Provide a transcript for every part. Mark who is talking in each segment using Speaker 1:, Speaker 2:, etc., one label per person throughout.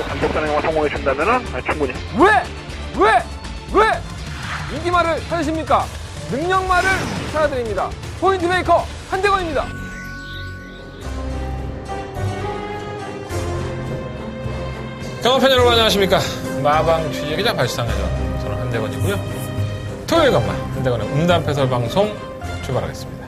Speaker 1: 단독 단행화 성공해 준다면은 충분히.
Speaker 2: 왜 인기말을 찾으십니까? 능력말을 찾아드립니다. 포인트 메이커 한대건입니다. 경험팬 여러분 안녕하십니까? 마방 취재 기자 발상회전 저는 한대건이고요. 토요일 간만 한대건의 음담패설 방송 출발하겠습니다.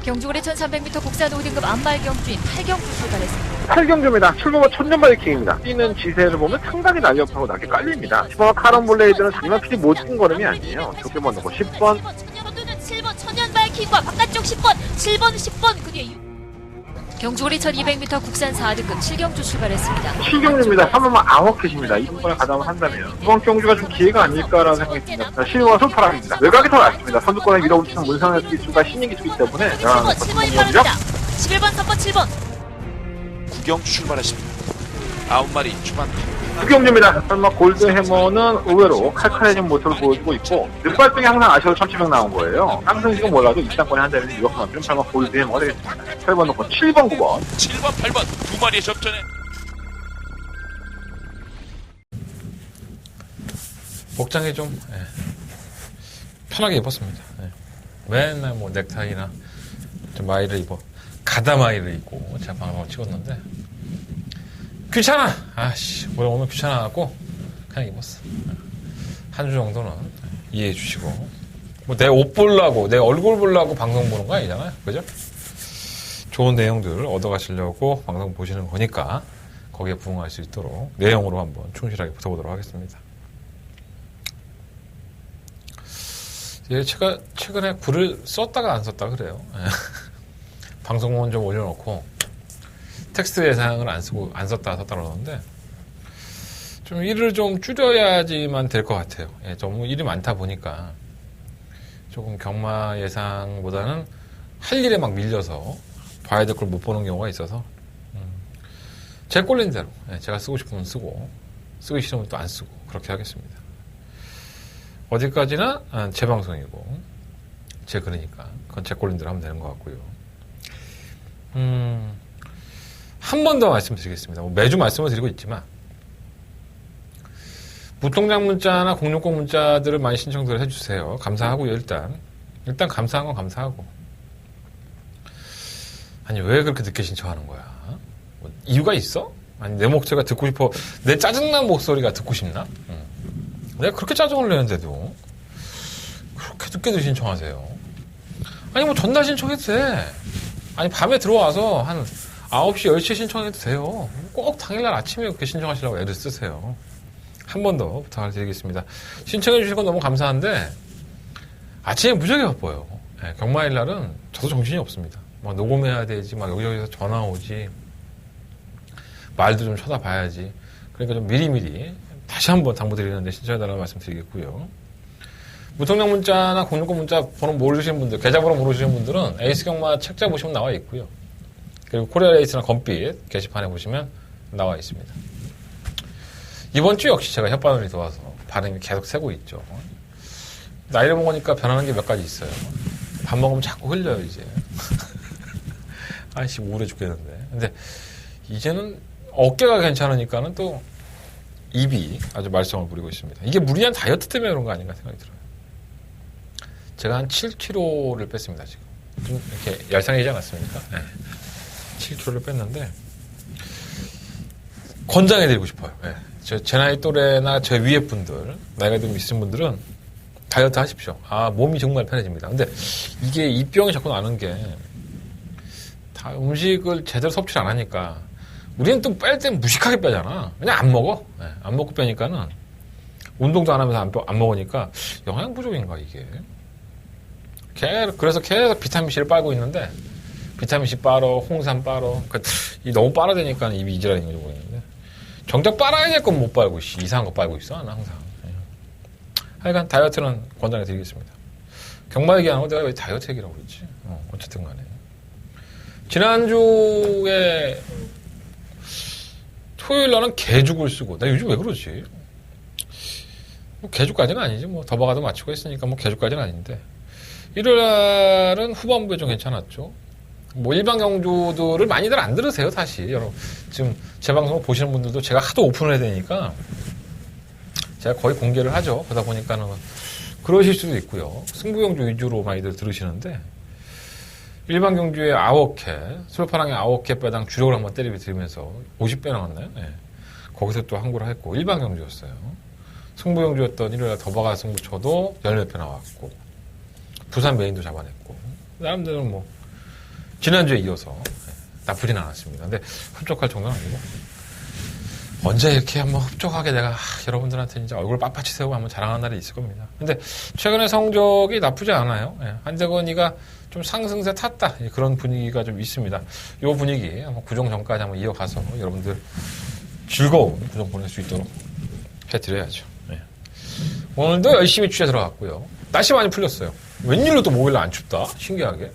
Speaker 3: 경주고래 1300m 국산 5등급 안말경주인 8경주 출발했습니다.
Speaker 1: 8경주입니다. 출범은 천년바이킹입니다. 뛰는 지세를 보면 상당히 날렵하고 낮게 깔립니다. 10번 카론블레이드는 이만 필히 못 뛴 걸음이 아니에요. 좋게 번 넣고 10번
Speaker 3: 7번 천년바이킹과 바깥쪽 7번 그 뒤에 경주고래 1200m 국산 4등급 7경주 출발했습니다.
Speaker 1: 7경주입니다. 3번만 아워캣입니다. 이번에 가담을 한다면 이번 경주가 좀 기회가 아닐까라는 생각이 듭니다. 실버와 솔파랑입니다. 외곽이 더 낫습니다. 선두권에 밀어붙이는 문상의 기수가 신인 기수이기 때문에
Speaker 3: 7번이 빠릅니다. 11번 3번 7번
Speaker 4: 구경주 출발했습니다. 9마리 초반.
Speaker 1: 9경주입니다. 설마 골드해머는 의외로 칼칼해진 모습을 보여주고 있고 늦발등에 항상 아쉬워 1700 나온 거예요. 깡승식은 몰라도 입상권에 한다면 유력하면 설마 골드해머가 되겠습니다. 8번 놓고 7번 9번
Speaker 4: 7번 8번 두 마리의 접전에
Speaker 2: 복장이 좀 편하게 입었습니다. 맨날 뭐 넥타이나 좀 마이를 입어 가다마이를 입고 제가 방송을 찍었는데 귀찮아! 오늘 귀찮아갖고 그냥 입었어. 한 주 정도는 이해해 주시고 뭐 내 옷 보려고 내 얼굴 보려고 방송 보는 거 아니잖아요. 그죠? 좋은 내용들 얻어가시려고 방송 보시는 거니까 거기에 부응할 수 있도록 내용으로 한번 충실하게 붙어보도록 하겠습니다. 제가 최근에 글을 썼다가 안 썼다 그래요. 방송문 좀 올려놓고 텍스트 예상을 안 썼다 그러는데 좀 일을 좀 줄여야지만 될 것 같아요. 너무 일이 많다 보니까 조금 경마 예상보다는 할 일에 막 밀려서 봐야 될 걸 못 보는 경우가 있어서 제 꼴린 대로 제가 쓰고 싶으면 쓰고 쓰기 싫으면 또 안 쓰고 그렇게 하겠습니다. 어디까지나 제 방송이고 제 글이니까 그건 제 꼴린 대로 하면 되는 것 같고요. 한 번 더 말씀드리겠습니다. 매주 말씀을 드리고 있지만 무통장 문자나 공룡공 문자들을 많이 신청들을 해주세요. 감사하고요. 일단 감사한 건 감사하고 아니 왜 그렇게 늦게 신청하는 거야? 뭐 이유가 있어? 아니 내 목소리가 듣고 싶어 내 짜증난 목소리가 듣고 싶나? 내가 그렇게 짜증을 내는데도 그렇게 늦게들 신청하세요. 아니 뭐 전날 신청해도 돼. 아니 밤에 들어와서 한 9시, 10시에 신청해도 돼요. 꼭 당일날 아침에 그렇게 신청하시려고 애를 쓰세요. 한 번 더 부탁을 드리겠습니다. 신청해 주신 건 너무 감사한데 아침에 무지하게 바빠요. 경마일 날은 저도 정신이 없습니다. 막 녹음해야 되지, 막 여기저기서 전화 오지, 말도 좀 쳐다봐야지. 그러니까 좀 미리미리 다시 한번 당부드리는데 신청해달라는 말씀 드리겠고요. 무통장 문자나 공룡권 문자 번호 모르시는 분들, 계좌번호 모르시는 분들은 에이스 경마 책자 보시면 나와 있고요. 그리고 코리아 레이스나 검빛 게시판에 보시면 나와 있습니다. 이번 주 역시 제가 혓바늘이 들어와서 발음이 계속 새고 있죠. 나이를 먹으니까 변하는 게 몇 가지 있어요. 밥 먹으면 자꾸 흘려요, 이제. 아이씨, 우울해 죽겠는데. 근데 이제는 어깨가 괜찮으니까는 또 입이 아주 말썽을 부리고 있습니다. 이게 무리한 다이어트 때문에 그런 거 아닌가 생각이 들어요. 제가 한 7kg를 뺐습니다, 지금. 좀 이렇게 얄쌍해지지 않았습니까? 7kg를 뺐는데 권장해드리고 싶어요. 제 나이 또래나 제 위에 분들, 나이가 좀 있으신 분들은 다이어트 하십시오. 몸이 정말 편해집니다. 근데 이게 이 병이 자꾸 나는 게 다 음식을 제대로 섭취를 안 하니까 우리는 또 뺄 땐 무식하게 빼잖아. 그냥 안 먹어. 안 먹고 빼니까는 운동도 안 하면서 안 먹으니까 영양 부족인가 이게. 그래서 계속 비타민C를 빨고 있는데 비타민C 빨어, 홍삼 빨어. 너무 빨아대니까 입이 이지랄인 거 보이는데. 정작 빨아야 될 건 못 빨고, 이상한 거 빨고 있어, 나 항상. 하여간 다이어트는 권장해 드리겠습니다. 경마 얘기하는 거 내가 왜 다이어트 얘기라고 그랬지? 어쨌든 간에. 지난주에 토요일 날은 개죽을 쓰고, 나 요즘 왜 그러지? 뭐 개죽까지는 아니지. 뭐 더바가도 맞추고 했으니까 뭐 개죽까지는 아닌데. 일요일 날은 후반부에 좀 괜찮았죠. 뭐 일반 경주들을 많이들 안 들으세요, 사실. 여러분 지금 제 방송을 보시는 분들도 제가 하도 오픈을 해야 되니까 제가 거의 공개를 하죠. 그러다 보니까는 그러실 수도 있고요. 승부 경주 위주로 많이들 들으시는데 일반 경주의 아워캐, 솔파랑의 아워캐 배당 주력을 한번 때리면서 50배 나왔나요? 네. 거기서 또 항구를 했고 일반 경주였어요. 승부 경주였던 일요일 더바가 승부처도 10몇 배 나왔고 부산 메인도 잡아냈고 사람들은 뭐 지난주에 이어서 나쁘진 않았습니다. 근데 흡족할 정도는 아니고 언제 이렇게 한번 흡족하게 내가 여러분들한테 진짜 얼굴 빳빳이 세우고 한번 자랑하는 날이 있을 겁니다. 근데 최근에 성적이 나쁘지 않아요. 한재건이가 좀 상승세 탔다. 그런 분위기가 좀 있습니다. 이 분위기 한번 구정 전까지 한번 이어가서 여러분들 즐거운 구정 보낼 수 있도록 해드려야죠. 오늘도 열심히 취재 들어갔고요. 날씨 많이 풀렸어요. 웬일로 또 목요일날 안 춥다? 신기하게.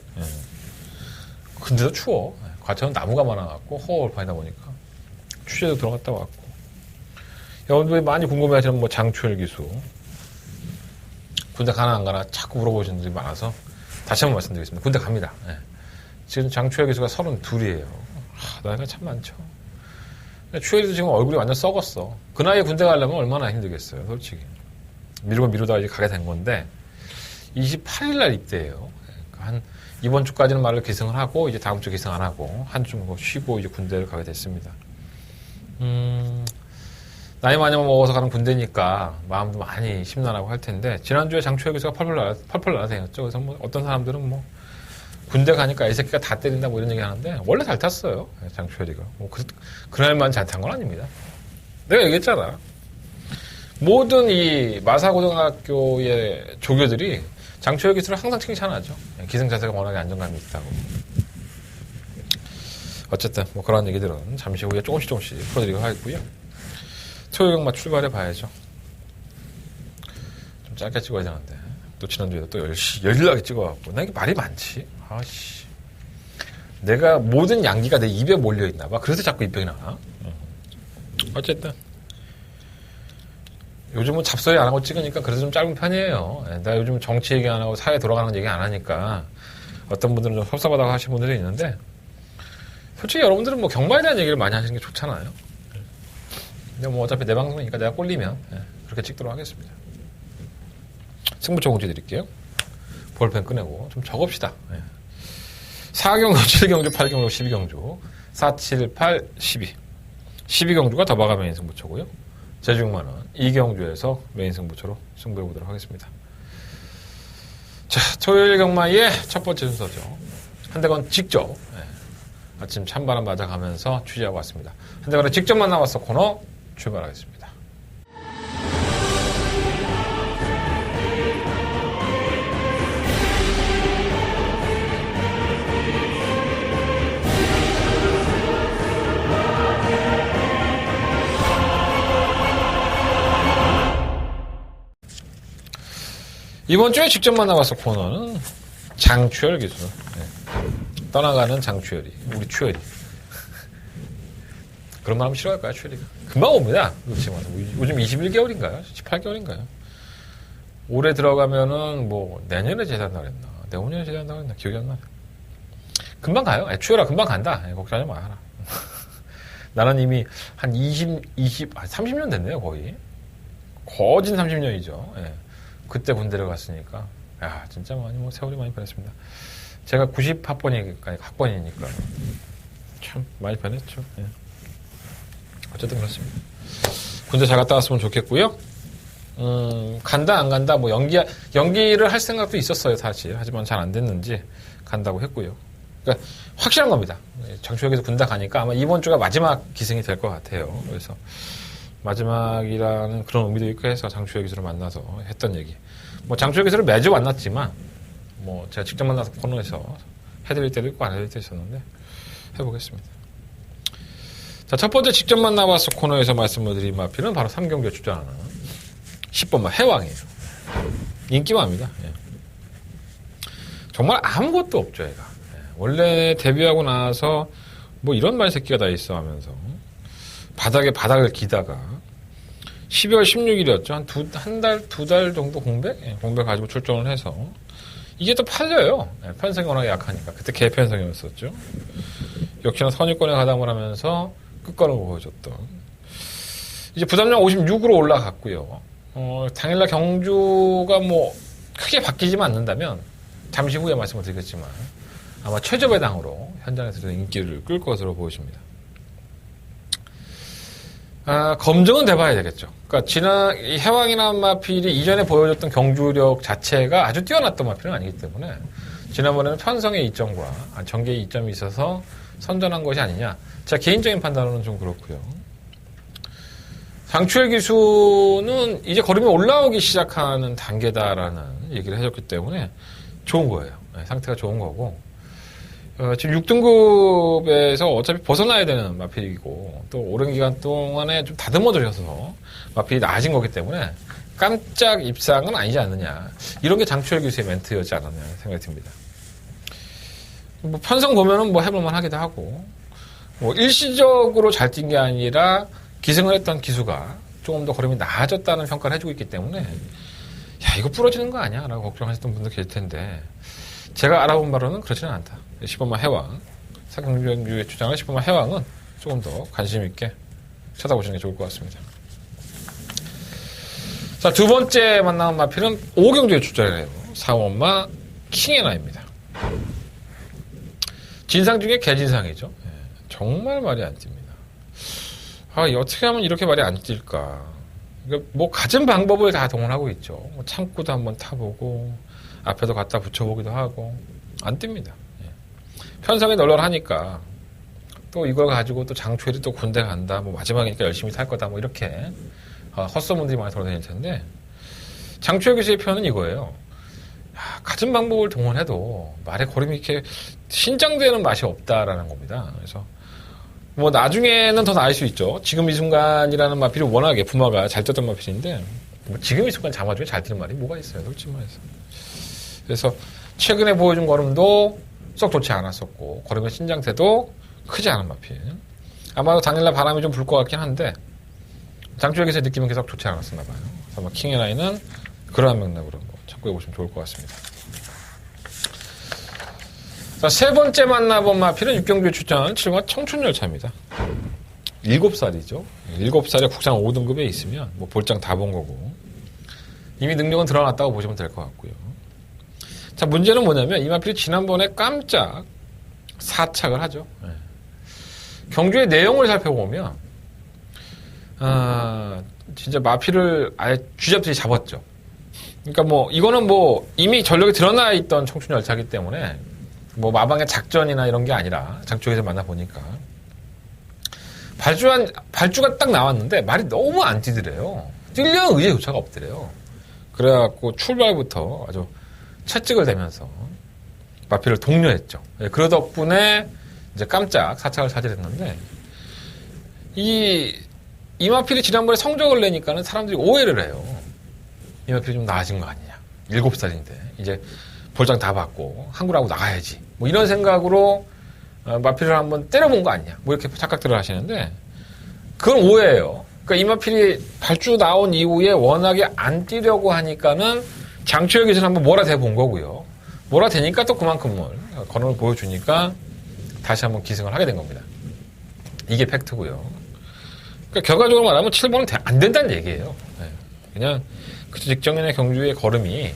Speaker 2: 근데도 추워. 과천은 나무가 많아갖고 허울 파이다 보니까 취재도 들어갔다 왔고 여러분들이 많이 궁금해하시는 뭐 장초열 기수 군대 가나 안 가나 자꾸 물어보시는 분들이 많아서 다시 한번 말씀드리겠습니다. 군대 갑니다. 지금 장초열 기수가 32이에요. 나이가 참 많죠. 초열이도 지금 얼굴이 완전 썩었어. 그 나이에 군대 가려면 얼마나 힘들겠어요, 솔직히. 미루고 미루다가 이제 가게 된 건데 28일 날 입대해요. 한 이번 주까지는 말로 기승을 하고 이제 다음 주 기승 안 하고 한 주 쉬고 이제 군대를 가게 됐습니다. 나이 많이 먹어서 가는 군대니까 마음도 많이 심란하고 할 텐데 지난주에 장초열 교수가 펄펄 날아다녔죠. 그래서 뭐 어떤 사람들은 뭐 군대 가니까 이 새끼가 다 때린다 뭐 이런 얘기 하는데 원래 잘 탔어요. 장초열이가. 뭐 그날만 잘 탄 건 아닙니다. 내가 얘기했잖아. 모든 이 마사고등학교의 조교들이 장초열 기수를 항상 칭찬하죠. 기승자세가 워낙에 안정감이 있다고. 어쨌든 뭐 그런 얘기들은 잠시 후에 조금씩 풀어드리고 하겠고요. 토요일 경마 출발해 봐야죠. 좀 짧게 찍어야 되는데 또 지난주에도 또 열일하게 찍어갖고 나 이게 말이 많지. 아씨, 내가 모든 양기가 내 입에 몰려있나 봐. 그래서 자꾸 입병이 나. 어쨌든 요즘은 잡소리 안 하고 찍으니까 그래도 좀 짧은 편이에요. 내가 요즘 정치 얘기 안 하고 사회 돌아가는 얘기 안 하니까 어떤 분들은 좀 섭섭하다고 하시는 분들이 있는데 솔직히 여러분들은 뭐 경마에 대한 얘기를 많이 하시는 게 좋잖아요. 근데 뭐 어차피 내 방송이니까 내가 꼴리면 그렇게 찍도록 하겠습니다. 승부처 공지 드릴게요. 볼펜 꺼내고 좀 적읍시다. 4경주, 7경주, 8경주, 12경주 4, 7, 8, 12 12경주가 더바가 메인 승부처고요. 제주6만원 2경주에서 메인 승부처로 승부해보도록 하겠습니다. 자, 토요일 경마의 첫 번째 순서죠. 한대건 직접 아침 찬바람 맞아가면서 취재하고 왔습니다. 한대건의 직접 만나봤어 코너 출발하겠습니다. 이번 주에 직접 만나봤어 코너는 장추열 기수. 떠나가는 장추열이. 우리 추열이. 그런 말 하면 싫어할까요, 추열이가? 금방 옵니다. 그렇지, 요즘 21개월인가요? 18개월인가요? 올해 들어가면은 뭐 내년에 제대한다고 그랬나? 내후년에 제대한다고 그랬나? 기억이 안 나네. 금방 가요. 추열아 금방 간다. 걱정하지 마라. 나는 이미 한 30년 됐네요, 거의. 거진 30년이죠. 그때 군대를 갔으니까. 야, 진짜 뭐 세월이 많이 변했습니다. 제가 90학번이니까 참 많이 변했죠. 어쨌든 그렇습니다. 군대 잘 갔다 왔으면 좋겠고요. 간다 안 간다 뭐 연기를 할 생각도 있었어요, 사실. 하지만 잘 안 됐는지 간다고 했고요. 그러니까 확실한 겁니다. 장초역에서 군대 가니까 아마 이번 주가 마지막 기승이 될 것 같아요. 그래서 마지막이라는 그런 의미도 있고 해서 장초역 기수를 만나서 했던 얘기. 뭐 장초역 기수를 매주 만났지만 뭐 제가 직접 만나서 코너에서 해드릴 때도 있고 안 해드릴 때도 있었는데 해보겠습니다. 자, 첫 번째 직접 만나봤어 코너에서 말씀을 드린 마필은 바로 3경기에 출전하는 10번마 해왕이에요. 인기마입니다. 정말 아무것도 없죠, 얘가. 원래 데뷔하고 나서 뭐 이런 말 새끼가 다 있어 하면서 바닥을 기다가 12월 16일이었죠. 두 달 정도 공백 가지고 출전을 해서 이게 또 팔려요. 네, 편성이 워낙 약하니까. 그때 개편성이었었죠. 역시나 선입권에 가담을 하면서 끝걸음을 보여줬던. 이제 부담량 56으로 올라갔고요. 당일날 경주가 뭐 크게 바뀌지만 않는다면 잠시 후에 말씀을 드리겠지만 아마 최저 배당으로 현장에서도 인기를 끌 것으로 보여집니다. 검증은 돼봐야 되겠죠. 그러니까 지난 이 해왕이라는 마필이 이전에 보여줬던 경주력 자체가 아주 뛰어났던 마필은 아니기 때문에 지난번에는 편성의 이점과 전개의 이점이 있어서 선전한 것이 아니냐. 제 개인적인 판단으로는 좀 그렇고요. 장추의 기수는 이제 걸음이 올라오기 시작하는 단계다라는 얘기를 해줬기 때문에 좋은 거예요. 네, 상태가 좋은 거고. 지금 6등급에서 어차피 벗어나야 되는 마필이고 또 오랜 기간 동안에 좀 다듬어져서 마필이 나아진 거기 때문에 깜짝 입상은 아니지 않느냐. 이런 게 장추의 기수의 멘트였지 않았냐 생각이 듭니다. 뭐 편성 보면은 뭐 해볼만 하기도 하고 뭐 일시적으로 잘 뛴 게 아니라 기승을 했던 기수가 조금 더 걸음이 나아졌다는 평가를 해주고 있기 때문에 야 이거 부러지는 거 아니야? 라고 걱정하셨던 분도 계실 텐데 제가 알아본 바로는 그렇지는 않다. 10번마 해왕 사경주의 주장을 10번마 해왕은 조금 더 관심 있게 찾아보시는 게 좋을 것 같습니다. 자, 두 번째 만나는 마필은 5경주의 주장이에요. 4번마 킹앤아입니다. 진상 중에 개진상이죠. 네, 정말 말이 안 뜁니다. 어떻게 하면 이렇게 말이 안 뛸까. 그러니까 뭐 갖은 방법을 다 동원하고 있죠. 뭐 창구도 한번 타보고 앞에도 갖다 붙여보기도 하고 안 뜁니다. 예. 편성이 널널하니까 또 이걸 가지고 또 장추엘이 또 군대 간다. 뭐 마지막이니까 열심히 탈 거다. 뭐 이렇게 헛소문들이 많이 돌아다닐 텐데 장추엘 교수의 표현은 이거예요. 갖은 방법을 동원해도 말의 걸음이 이렇게 신장되는 맛이 없다라는 겁니다. 그래서 뭐 나중에는 더 나을 수 있죠. 지금 이 순간이라는 마필이 워낙에 부마가 잘 떴던 마필인데 뭐 지금 이 순간 자마 중에 잘 뛰는 말이 뭐가 있어요. 솔직히 말해서. 그래서 최근에 보여준 걸음도 썩 좋지 않았었고 걸음의 신장태도 크지 않은 마필. 아마도 당일날 바람이 좀 불 것 같긴 한데 장주역에서의 느낌은 계속 좋지 않았었나 봐요. 그래서 아마 킹앤아이는 그러한 맥락으로 참고해 보시면 좋을 것 같습니다. 자, 세 번째 만나본 마필은 6경주에 출전한 7번 청춘열차입니다. 7살이죠. 7살에 국산 5등급에 있으면 뭐 볼장 다 본 거고 이미 능력은 드러났다고 보시면 될 것 같고요. 자, 문제는 뭐냐면 이 마필이 지난번에 깜짝 사착을 하죠. 네. 경주의 내용을 살펴보면 진짜 마필을 아예 쥐잡듯이 잡았죠. 그러니까 뭐 이거는 뭐 이미 전력이 드러나 있던 청춘열차이기 때문에 뭐 마방의 작전이나 이런 게 아니라 장쪽에서 만나보니까 발주가 딱 나왔는데 말이 너무 안 뛰더래요. 뛰려는 의지조차가 없더래요. 그래갖고 출발부터 아주 채찍을 대면서 마필을 독려했죠. 그 덕분에 이제 깜짝 사착을 차지했는데 이 마필이 지난번에 성적을 내니까는 사람들이 오해를 해요. 이 마필이 좀 나아진 거 아니냐. 7살인데 이제 볼장 다 받고 한국하고 나가야지. 뭐 이런 생각으로 마필을 한번 때려본 거 아니냐. 뭐 이렇게 착각들을 하시는데 그건 오해예요. 그러니까 이 마필이 발주 나온 이후에 워낙에 안 뛰려고 하니까는 장추혁에서 한번 몰아대본 거고요. 몰아대니까 또 그만큼을 걸음을 보여주니까 다시 한번 기승을 하게 된 겁니다. 이게 팩트고요. 그러니까 결과적으로 말하면 7번은 안 된다는 얘기예요. 네. 그냥 그 직전의 경주의 걸음이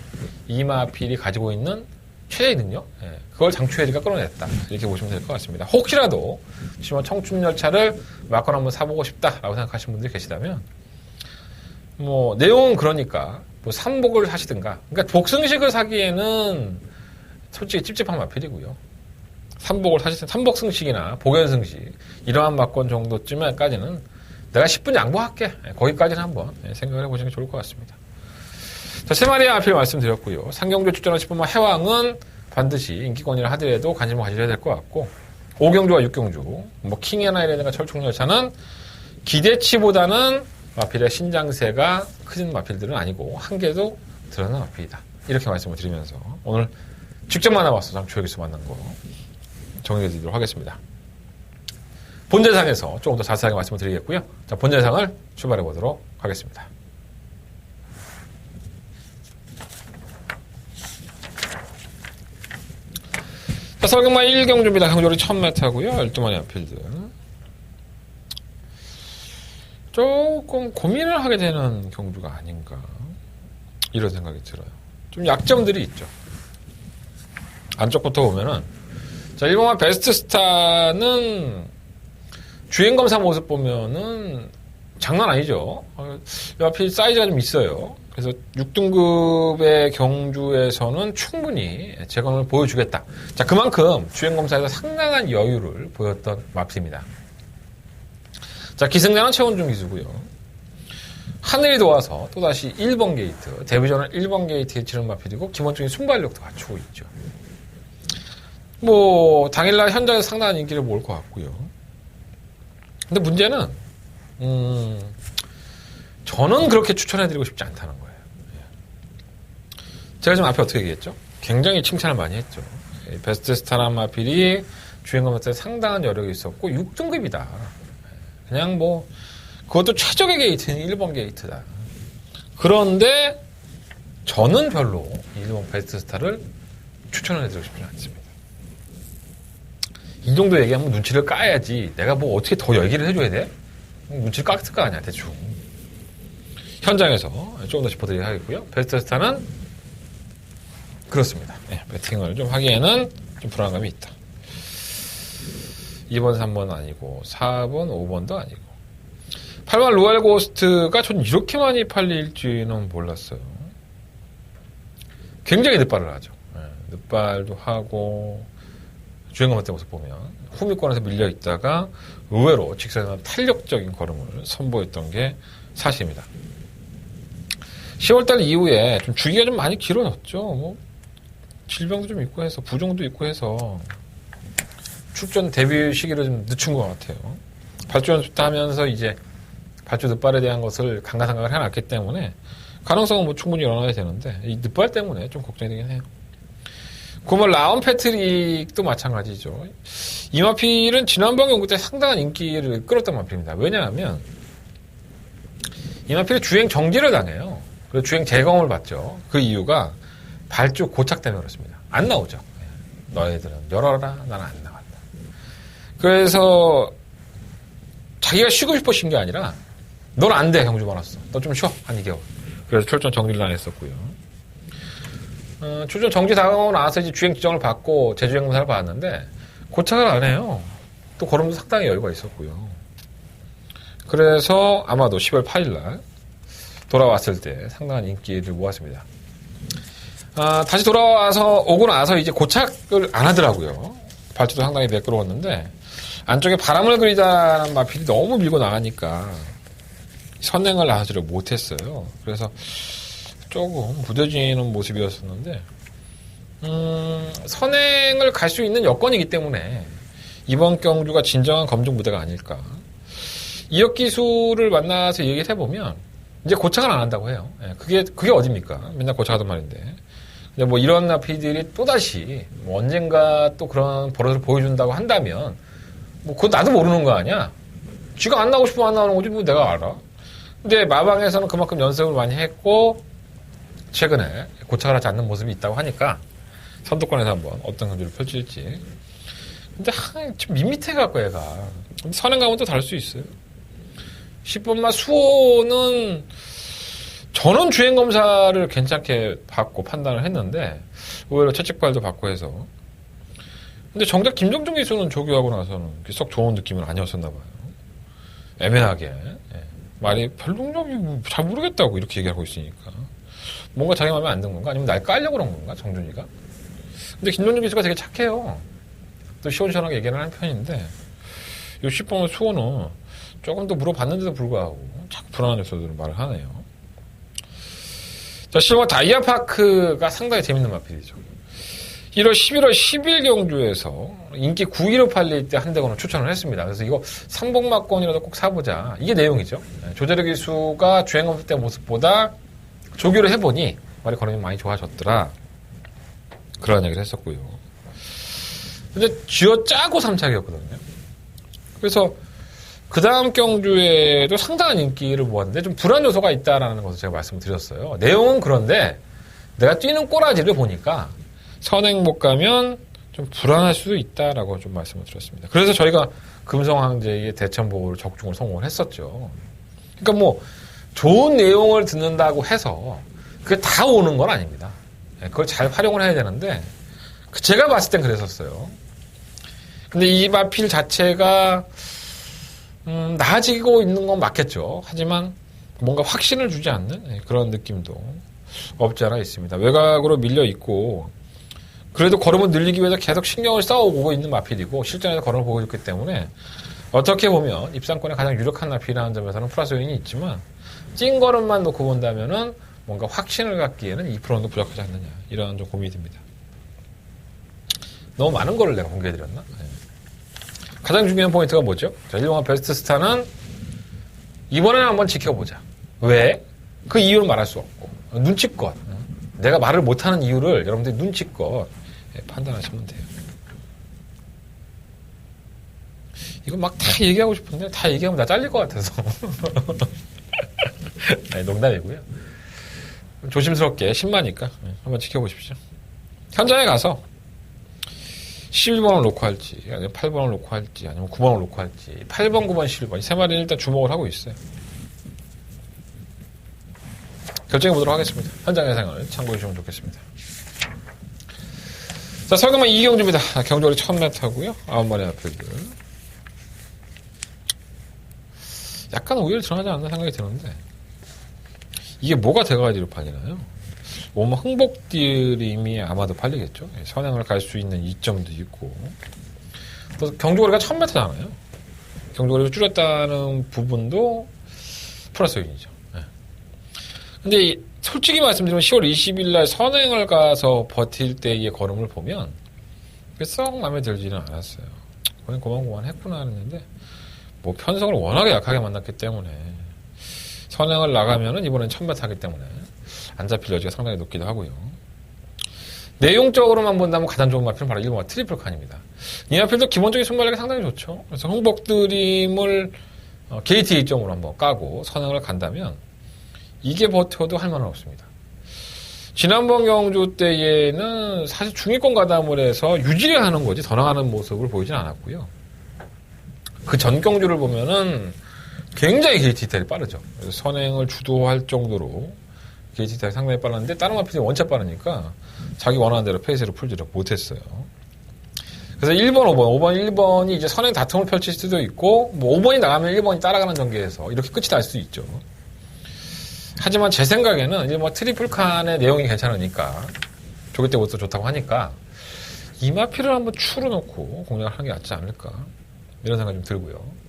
Speaker 2: 이 마필이 가지고 있는 최대의 능력, 그걸 장추혜리가 끌어냈다. 이렇게 보시면 될 것 같습니다. 혹시라도 지금 청춘열차를 마건 한번 사보고 싶다라고 생각하시는 분들이 계시다면 뭐 내용은 그러니까 뭐 삼복을 사시든가, 그러니까 복승식을 사기에는 솔직히 찝찝한 마필이고요. 삼복을 사실 삼복승식이나 복연승식 이러한 마건 정도쯤까지는 내가 10분 양보할게. 거기까지는 한번 생각을 해보시는 게 좋을 것 같습니다. 자, 세 마리의 마필 말씀드렸고요. 상경주에 출전한 10번마 해왕은 반드시 인기권이라 하더라도 관심을 가지셔야 될 것 같고 5경주와 6경주, 뭐 킹앤아이라든가 철쭉열차는 기대치보다는 마필의 신장세가 큰 마필들은 아니고 한계도 드러난 마필이다. 이렇게 말씀을 드리면서 오늘 직접 만나봤어. 장추혁에서 만난 거 정리해드리도록 하겠습니다. 본재상에서 조금 더 자세하게 말씀을 드리겠고요. 자, 본재상을 출발해 보도록 하겠습니다. 설경마 1경주입니다. 경주리 1000m고요. 12마리 아필드. 조금 고민을 하게 되는 경주가 아닌가 이런 생각이 들어요. 좀 약점들이 있죠. 안쪽부터 보면은 자, 1번마 베스트 스타는 주행검사 모습 보면은 장난 아니죠. 앞이 사이즈가 좀 있어요. 그래서 6등급의 경주에서는 충분히 재건을 보여주겠다. 자, 그만큼 주행검사에서 상당한 여유를 보였던 마필입니다. 자, 기승량은 최원중 기수고요. 하늘이 도와서 또다시 1번 게이트, 데뷔전을 1번 게이트에 치른 마필이고, 기본적인 순발력도 갖추고 있죠. 뭐, 당일날 현장에서 상당한 인기를 모을 것 같고요. 근데 문제는, 저는 그렇게 추천해드리고 싶지 않다는 거예요. 제가 지금 앞에 어떻게 얘기했죠? 굉장히 칭찬을 많이 했죠. 베스트 스타란 마필이 주행검사 때 상당한 여력이 있었고, 6등급이다. 그냥 뭐 그것도 최적의 게이트는 1번 게이트다. 그런데 저는 별로 1번 베스트 스타를 추천을 해드리고 싶지는 않습니다. 이 정도 얘기하면 눈치를 까야지 내가 뭐 어떻게 더 얘기를 해줘야 돼? 눈치를 깠을 거 아니야 대충. 현장에서 조금 더 짚어드리도록 하겠고요. 베스트 스타는 그렇습니다. 네, 배팅을 좀 하기에는 좀 불안감이 있다. 2번, 3번 아니고 4번, 5번도 아니고 8번 로얄 고스트가 전 이렇게 많이 팔릴지는 몰랐어요. 굉장히 늦발을 하죠. 네, 늦발도 하고 주행검사 때 모습 보면 후미권에서 밀려있다가 의외로 직선에서 탄력적인 걸음을 선보였던 게 사실입니다. 10월달 이후에 좀 주기가 좀 많이 길어졌죠. 뭐 질병도 좀 있고 해서 부종도 있고 해서 출전 데뷔 시기를 좀 늦춘 것 같아요. 발주 연습도 하면서 이제 발주 늦발에 대한 것을 강가상각을 해놨기 때문에 가능성은 뭐 충분히 일어나야 되는데 이 늦발 때문에 좀 걱정이 되긴 해요. 그러면 라운 패트릭도 마찬가지죠. 이 마필은 지난번 경기 때 상당한 인기를 끌었던 마필입니다. 왜냐하면 이 마필이 주행 정지를 당해요. 그래서 주행 재검을 받죠. 그 이유가 발주 고착 때문에 그렇습니다. 안 나오죠. 너희들은 열어라. 나는 안 나왔다. 그래서 자기가 쉬고 싶어 쉰 게 아니라 넌 안 돼. 경주 받았어. 너 좀 쉬어. 한 2개월. 그래서 출전 정지를 안 했었고요. 출전 정지 당하고 나서 이제 주행 지정을 받고 재주행 검사를 받았는데 고착을 안 해요. 또 걸음도 상당히 여유가 있었고요. 그래서 아마도 10월 8일날 돌아왔을 때 상당한 인기를 모았습니다. 다시 돌아와서 오고 나서 이제 고착을 안 하더라고요. 발주도 상당히 매끄러웠는데 안쪽에 바람을 그리자는 마필이 너무 밀고 나가니까 선행을 하지를 못했어요. 그래서 조금 무뎌지는 모습이었었는데 선행을 갈 수 있는 여건이기 때문에 이번 경주가 진정한 검증 무대가 아닐까. 이혁 기수를 만나서 얘기를 해보면 이제 고착을 안 한다고 해요. 그게 어딥니까? 맨날 고착하던 말인데. 근데 뭐 이런 나피들이 또다시 뭐 언젠가 또 그런 버릇을 보여준다고 한다면 뭐 그거 나도 모르는 거 아니야? 쥐가 안 나오고 싶으면 안 나오는 거지 뭐 내가 알아. 근데 마방에서는 그만큼 연습을 많이 했고 최근에 고착을 하지 않는 모습이 있다고 하니까 선두권에서 한번 어떤 경주를 펼칠지. 근데 좀 밋밋해갖고 얘가. 선행 가면 또 다를 수 있어요. 10번마 수호는 저는 주행검사를 괜찮게 받고 판단을 했는데 의외로 채찍발도 받고 해서 근데 정작 김정중 기수는 조교하고 나서는 썩 좋은 느낌은 아니었었나 봐요. 애매하게 말이 별로 잘 모르겠다고 이렇게 얘기하고 있으니까 뭔가 자기 마음에 안 든 건가? 아니면 날 깔려고 그런 건가? 정준이가? 근데 김정중 기수가 되게 착해요. 또 시원시원하게 얘기를 하는 편인데 이 10번마 수호는 조금 더 물어봤는데도 불구하고 자꾸 불안한 요소들을 말을 하네요. 자, 실버 다이아파크가 상당히 재밌는 마필이죠. 1월 11월 10일 경주에서 인기 9위로 팔릴 때 한 대권을 추천을 했습니다. 그래서 이거 삼복마권이라도 꼭 사보자. 이게 내용이죠. 조재력 기수가 주행검사 때 모습보다 조교를 해보니 말이 걸음이 많이 좋아졌더라. 그런 얘기를 했었고요. 근데 쥐어짜고 3착이었거든요. 그래서 그 다음 경주에도 상당한 인기를 모았는데 좀 불안 요소가 있다라는 것을 제가 말씀을 드렸어요. 내용은 그런데 내가 뛰는 꼬라지를 보니까 선행 못 가면 좀 불안할 수도 있다라고 좀 말씀을 드렸습니다. 그래서 저희가 금성황제의 대참보를 적중을 성공을 했었죠. 그러니까 뭐 좋은 내용을 듣는다고 해서 그게 다 오는 건 아닙니다. 그걸 잘 활용을 해야 되는데 제가 봤을 땐 그랬었어요. 근데 이 마필 자체가 나아지고 있는 건 맞겠죠. 하지만 뭔가 확신을 주지 않는 그런 느낌도 없지 않아 있습니다. 외곽으로 밀려 있고 그래도 걸음을 늘리기 위해서 계속 신경을 써오고 있는 마필이고 실전에서 걸음을 보고 있기 때문에 어떻게 보면 입상권에 가장 유력한 마필이라는 점에서는 플러스 요인이 있지만 찐 걸음만 놓고 본다면은 뭔가 확신을 갖기에는 2%도 부족하지 않느냐 이런 좀 고민이 듭니다. 너무 많은 거를 내가 공개해드렸나? 네. 가장 중요한 포인트가 뭐죠? 자, 1번가 베스트 스타는 이번에는 한번 지켜보자. 왜? 그 이유는 말할 수 없고 눈치껏 내가 말을 못하는 이유를 여러분들이 눈치껏 판단하시면 돼요. 이거 막 다 얘기하고 싶은데 다 얘기하면 나 잘릴 것 같아서 아니, 농담이고요. 조심스럽게 10마니까 한번 지켜보십시오. 현장에 가서 11번을 놓고 할지 아니면 8번을 놓고 할지 아니면 9번을 놓고 할지 8번, 9번, 11번 이 세 마리는 일단 주목을 하고 있어요. 결정해 보도록 하겠습니다. 현장 예상을 참고해 주시면 좋겠습니다. 자, 설금은 이경주입니다. 경주월이 1000m고요. 9마리 앞필들. 약간 오히려 들어가지 않나 생각이 드는데 이게 뭐가 돼가지고 팔리나요? 뭐 흥복드림이 아마도 팔리겠죠. 선행을 갈 수 있는 이점도 있고 또 경주거리가 1000m잖아요. 경주거리를 줄였다는 부분도 플러스 요인이죠. 근데 솔직히 말씀드리면 10월 20일 날 선행을 가서 버틸 때의 걸음을 보면 썩 마음에 들지는 않았어요. 그냥 고만고만 했구나 했는데 뭐 편성을 워낙에 약하게 만났기 때문에 선행을 나가면은 이번엔 1000m 하기 때문에 안 잡힐 여지가 상당히 높기도 하고요. 내용적으로만 본다면 가장 좋은 마필은 바로 1번과 트리플 칸입니다. 이 마필도 기본적인 순발력이 상당히 좋죠. 그래서 흥복드림을 게이트 2점으로 한번 까고 선행을 간다면 이게 버텨도 할 만은 없습니다. 지난번 경주 때에는 사실 중위권 가담을 해서 유지를 하는 거지 더 나가는 모습을 보이진 않았고요. 그 전 경주를 보면은 굉장히 게이트 이탈이 빠르죠. 그래서 선행을 주도할 정도로 게이트 이탈이 상당히 빨랐는데 다른 마필이 원체 빠르니까 자기 원하는 대로 페이스를 풀지를 못했어요. 그래서 1번, 5번, 1번이 이제 선행 다툼을 펼칠 수도 있고 뭐 5번이 나가면 1번이 따라가는 전개에서 이렇게 끝이 날 수도 있죠. 하지만 제 생각에는 이제 뭐 트리플 칸의 내용이 괜찮으니까 조기 때부터 좋다고 하니까 이 마필을 한번 추로 놓고 공략을 하는 게 낫지 않을까 이런 생각이 좀 들고요.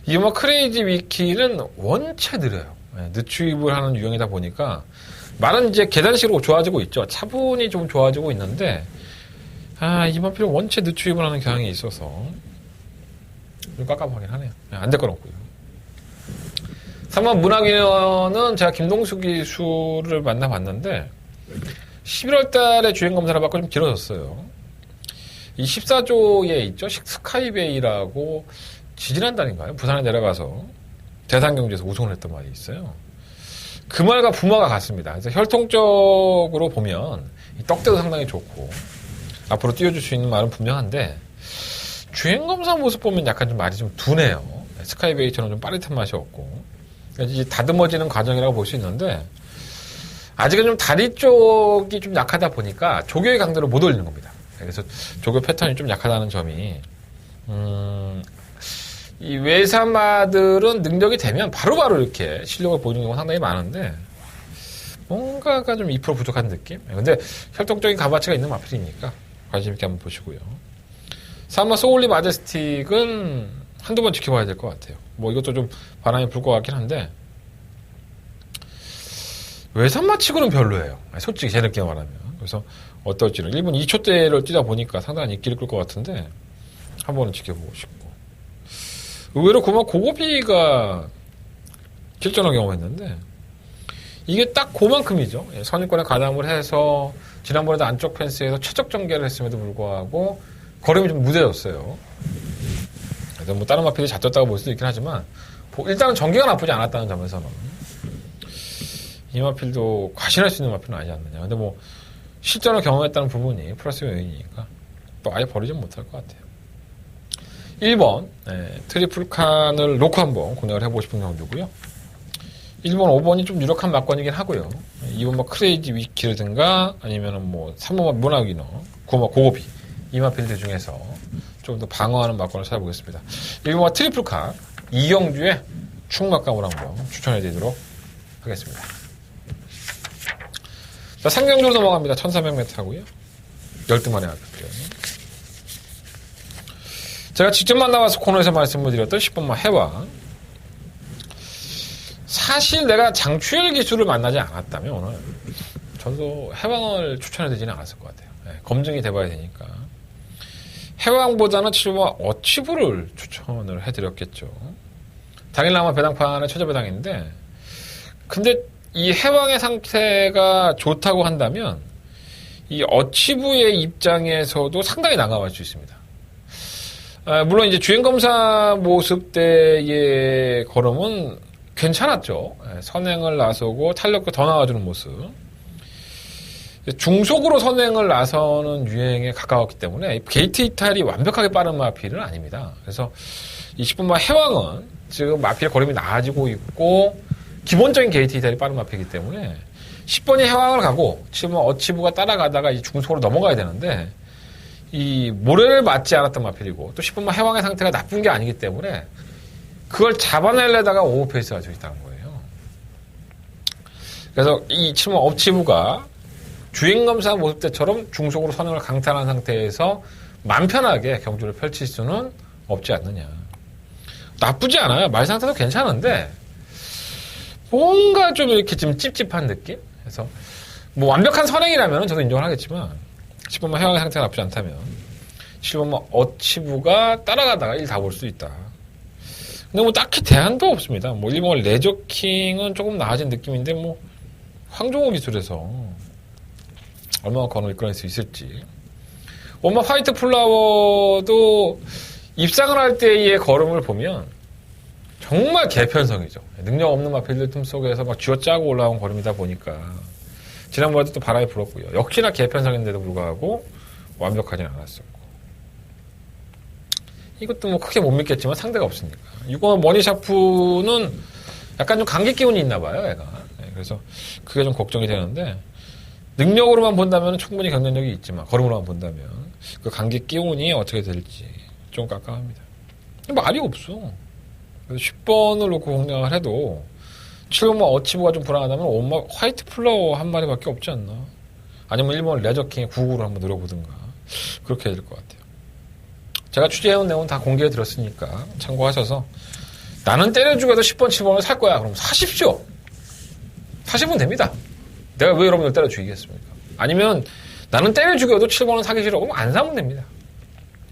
Speaker 2: 이 뭐 크레이지 위키는 원체 느려요. 늦추입을 하는 유형이다 보니까 말은 이제 계단식으로 좋아지고 있죠. 차분히 좀 좋아지고 있는데 이 마필은 원체 늦추입을 하는 경향이 있어서 좀 깝깝하긴 하네요. 안 될 건 없고요. 3번 문학인원은 제가 김동수 기수를 만나봤는데 11월 달에 주행검사를 받고 좀 길어졌어요. 이 14조에 있죠. 스카이베이라고 지지난달인가요? 부산에 내려가서 대산경주에서 우승을 했던 말이 있어요. 그 말과 부마가 같습니다. 그래서 혈통적으로 보면 이 떡대도 상당히 좋고 앞으로 띄워줄 수 있는 말은 분명한데 주행검사 모습 보면 약간 좀 말이 좀 둔해요. 스카이베이처럼 좀 빠릿한 맛이 없고 이제 다듬어지는 과정이라고 볼 수 있는데 아직은 좀 다리 쪽이 좀 약하다 보니까 조교의 강도를 못 올리는 겁니다. 그래서 조교 패턴이 좀 약하다는 점이 이 외삼마들은 능력이 되면 바로바로 이렇게 실력을 보이는 경우가 상당히 많은데 뭔가가 좀 2% 부족한 느낌? 근데 혈통적인 값어치가 있는 마필이니까 관심 있게 한번 보시고요. 3번 소울리 마제스틱은 한두 번 지켜봐야 될 것 같아요. 뭐 이것도 좀 바람이 불 것 같긴 한데 외삼마치고는 별로예요. 솔직히 제 느낌 말하면. 그래서 어떨지는 1분 2초대를 뛰다 보니까 상당히 인기를 끌 것 같은데 한 번은 지켜보고 싶고 의외로 그만 고고비가 실전한 경우가 있는데 이게 딱 그만큼이죠. 선입권에 가담을 해서 지난번에도 안쪽 펜스에서 최적 전개를 했음에도 불구하고 걸음이 좀 무뎌졌어요. 그래서 뭐 다른 마필이 잦졌다고 볼 수도 있긴 하지만 일단은 전개가 나쁘지 않았다는 점에서는 이 마필도 과신할 수 있는 마필은 아니지 않느냐. 근데 뭐 실전을 경험했다는 부분이 플러스 요인이니까 아예 버리지 못할 것 같아요. 1번 트리플 칸을 놓고 한번 공략을 해보고 싶은 경우고요. 1번, 5번이 좀 유력한 막건이긴 하고요. 2번 뭐 크레이지 위키라든가 아니면은 뭐 3번 문화기너, 9번 고고비 이 마필드 중에서 좀 더 방어하는 막건을 찾아보겠습니다. 1번 트리플 칸 이경주의 충막감을 한번 추천해드리도록 하겠습니다. 자, 상경주로 넘어갑니다. 1300m 하고요. 12만의 앞이고요. 제가 직접 만나봐서 코너에서 말씀을 드렸던 10번만 해왕. 사실 내가 장추열 기술을 만나지 않았다면 오늘 저도 해왕을 추천해드리지는 않았을 것 같아요. 검증이 돼봐야 되니까. 해왕보다는 7번 어치부를 추천을 해드렸겠죠. 당일 아마 배당판의 최저 배당인데, 근데 이 해왕의 상태가 좋다고 한다면 이 어치부의 입장에서도 상당히 난감할 수 있습니다. 물론 이제 주행검사 모습 때의 걸음은 괜찮았죠. 선행을 나서고 탄력도 더 나와주는 모습. 중속으로 선행을 나서는 유행에 가까웠기 때문에 게이트 이탈이 완벽하게 빠른 마필은 아닙니다. 그래서 20분만 해왕은 지금 마필 걸음이 나아지고 있고 기본적인 게이트 이탈이 빠른 마필이기 때문에 10번이 해왕을 가고 지금 어치부가 따라가다가 이 중속으로 넘어가야 되는데 이 모래를 맞지 않았던 마필이고 또 10번만 해왕의 상태가 나쁜 게 아니기 때문에 그걸 잡아내려다가 오버페이스가 될 수 있다는 거예요. 그래서 이 7번 업치부가 주행검사 모습 때처럼 중속으로 선행을 강탈한 상태에서 맘 편하게 경주를 펼칠 수는 없지 않느냐. 나쁘지 않아요. 말 상태도 괜찮은데 뭔가 좀 이렇게 좀 찝찝한 느낌? 그래서 뭐 완벽한 선행이라면 저도 인정을 하겠지만 10번만 해왕의 상태가 나쁘지 않다면 7번만 어치부가 따라가다가 일 다 볼 수 있다. 근데 뭐 딱히 대안도 없습니다. 뭐 1번 레저킹은 조금 나아진 느낌인데 뭐 황종호 기술에서 얼마나 건을 이끌어낼 수 있을지. 엄마 화이트 플라워도 입상을 할 때의 걸음을 보면 정말 개편성이죠. 능력 없는 마필들 틈 속에서 막 쥐어짜고 올라온 걸음이다 보니까 지난번에도 또 바람이 불었고요. 역시나 개편성인데도 불구하고 완벽하지는 않았었고. 이것도 뭐 크게 못 믿겠지만 상대가 없으니까. 6번 머니샤프는 약간 좀 감기 기운이 있나 봐요, 애가. 그래서 그게 좀 걱정이 되는데 능력으로만 본다면 충분히 경쟁력이 있지만 걸음으로만 본다면 그 감기 기운이 어떻게 될지 좀 깜깜합니다. 말이 없어. 그래서 10번을 놓고 공략을 해도 7번 어치부가 좀 불안하다면 엄마 화이트 플라워 한 마리밖에 없지 않나. 아니면 1번 레저킹의 99를 한번 노려보든가 그렇게 해야 될 것 같아요. 제가 취재해온 내용은 다 공개해드렸으니까 참고하셔서 나는 때려주고도 10번, 7번을 살 거야. 그럼 사십시오. 사시면 됩니다. 내가 왜 여러분들 때려 죽이겠습니까? 아니면 나는 때려 죽여도 7번은 사기 싫어. 그럼 안 사면 됩니다.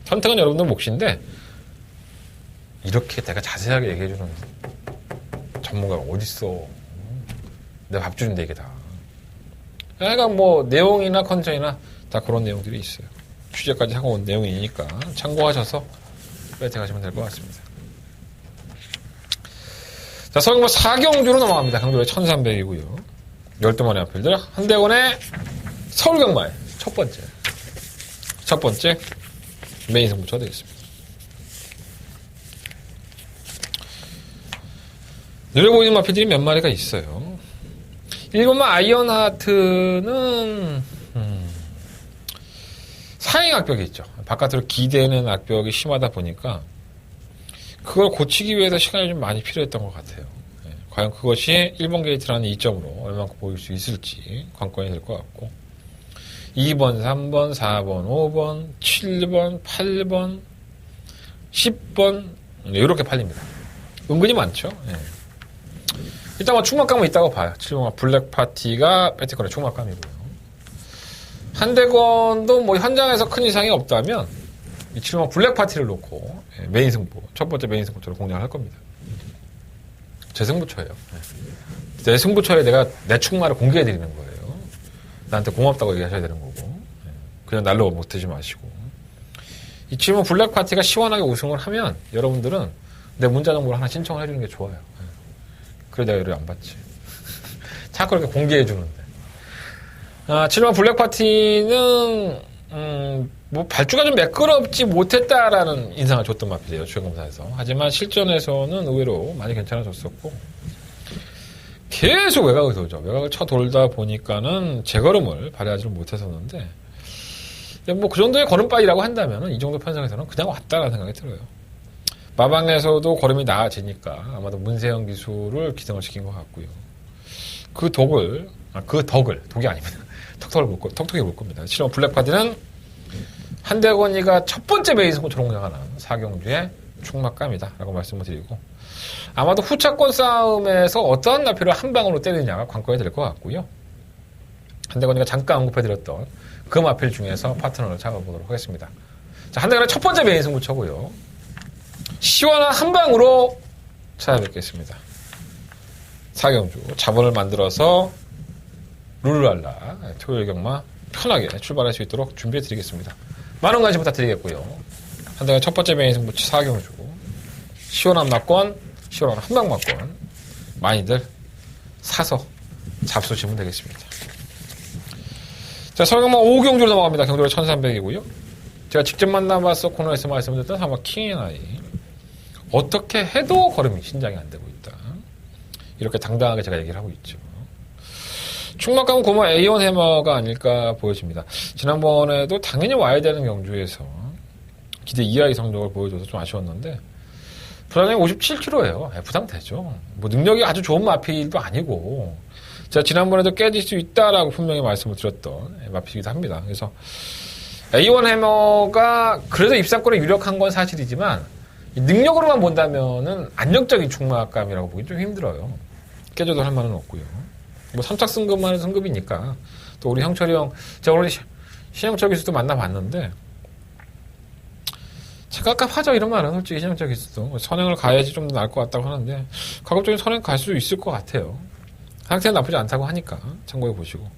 Speaker 2: 선택은 여러분들 몫인데 이렇게 내가 자세하게 얘기해주는 전문가가 어딨어. 내 밥 주는데 이게 다. 그러니까 뭐 내용이나 컨텐츠나 다 그런 내용들이 있어요. 취재까지 하고 온 내용이니까 참고하셔서 배팅하시면 될 것 같습니다. 자, 서경보 4경주로 넘어갑니다. 강조의 1300이고요. 12만의 앞필들 한대원의 서울경마의 첫 번째 메인 승부처가 되겠습니다. 눈에 보이는 마필들이 몇 마리가 있어요. 1번만 아이언하트는 사행 악벽이 있죠. 바깥으로 기대는 악벽이 심하다 보니까 그걸 고치기 위해서 시간이 좀 많이 필요했던 것 같아요. 과연 그것이 1번 게이트라는 이점으로 얼마큼 보일 수 있을지 관건이 될 것 같고 2번, 3번, 4번, 5번, 7번, 8번, 10번 이렇게 팔립니다. 은근히 많죠. 일단 뭐 충막감은 있다고 봐요. 7번 블랙파티가 배트건의 충막감이고요. 한대건도 뭐 현장에서 큰 이상이 없다면 이 7번 블랙파티를 놓고 메인 승부, 첫 번째 메인 승부처를 공략을 할 겁니다. 제 승부처예요. 내 승부처에 내가 내 충마를 공개해드리는 거예요. 나한테 고맙다고 얘기하셔야 되는 거고 그냥 날로 못하지 마시고 이 7번 블랙파티가 시원하게 우승을 하면 여러분들은 내 문자 정보를 하나 신청을 해주는 게 좋아요. 그래 내가 이를 안 받지. 자꾸 이렇게 공개해주는데 7번 블랙파티는 뭐 발주가 좀 매끄럽지 못했다라는 인상을 줬던 마필이에요. 주행검사에서. 하지만 실전에서는 의외로 많이 괜찮아졌었고 계속 외곽을 돌죠. 외곽을 쳐 돌다 보니까는 제걸음을 발휘하지를 못했었는데 뭐 그 정도의 걸음빨이라고 한다면 이 정도 편성에서는 그냥 왔다라는 생각이 들어요. 마방에서도 걸음이 나아지니까 아마도 문세영 기술을 기승을 시킨 것 같고요. 그 덕을 독이 아닙니다. 톡톡히 볼 겁니다. 실험 블랙파드는 한대건이가 첫 번째 베이스고 조롱장하는 사경주의 충막감이다 라고 말씀을 드리고 아마도 후차권 싸움에서 어떠한 나표를 한 방으로 때리느냐가 관건이 될 것 같고요. 한대건이가 잠깐 언급해드렸던 그 마필 중에서 파트너를 잡아보도록 하겠습니다. 자, 한대건의 첫 번째 메인 승부처고요. 시원한 한 방으로 찾아뵙겠습니다. 사경주 자본을 만들어서 룰루랄라 토요일 경마 편하게 출발할 수 있도록 준비해드리겠습니다. 많은 관심 부탁드리겠고요. 한대건의 첫 번째 메인 승부처 사경주 시원한 막권 시원한 한방 막권 많이들 사서 잡수시면 되겠습니다. 자, 서경마 5경주로 넘어갑니다. 경주가 1300이고요. 제가 직접 만나봐서 코너에서 말씀드렸던 아마 킹앤아이 어떻게 해도 걸음이 신장이 안 되고 있다. 이렇게 당당하게 제가 얘기를 하고 있죠. 충막감 고모 A1 해머가 아닐까 보여집니다. 지난번에도 당연히 와야 되는 경주에서 기대 이하의 성적을 보여줘서 좀 아쉬웠는데 부상량이 57kg예요. 부상되죠. 뭐 능력이 아주 좋은 마필도 아니고 제가 지난번에도 깨질 수 있다라고 분명히 말씀을 드렸던 마필이기도 합니다. 그래서 A1 해머가 그래도 입상권에 유력한 건 사실이지만 능력으로만 본다면은 안정적인 충막감이라고 보기 좀 힘들어요. 깨져도 할 만은 없고요. 뭐 3착 승급만 승급이니까 또 우리 형철이 형 제가 오늘 신영철 기수도 만나봤는데 착각하죠 이런 말은 솔직히 신영철 기수도 선행을 가야지 좀 더 나을 것 같다고 하는데 가급적인 선행 갈 수 있을 것 같아요. 상태는 나쁘지 않다고 하니까 참고해 보시고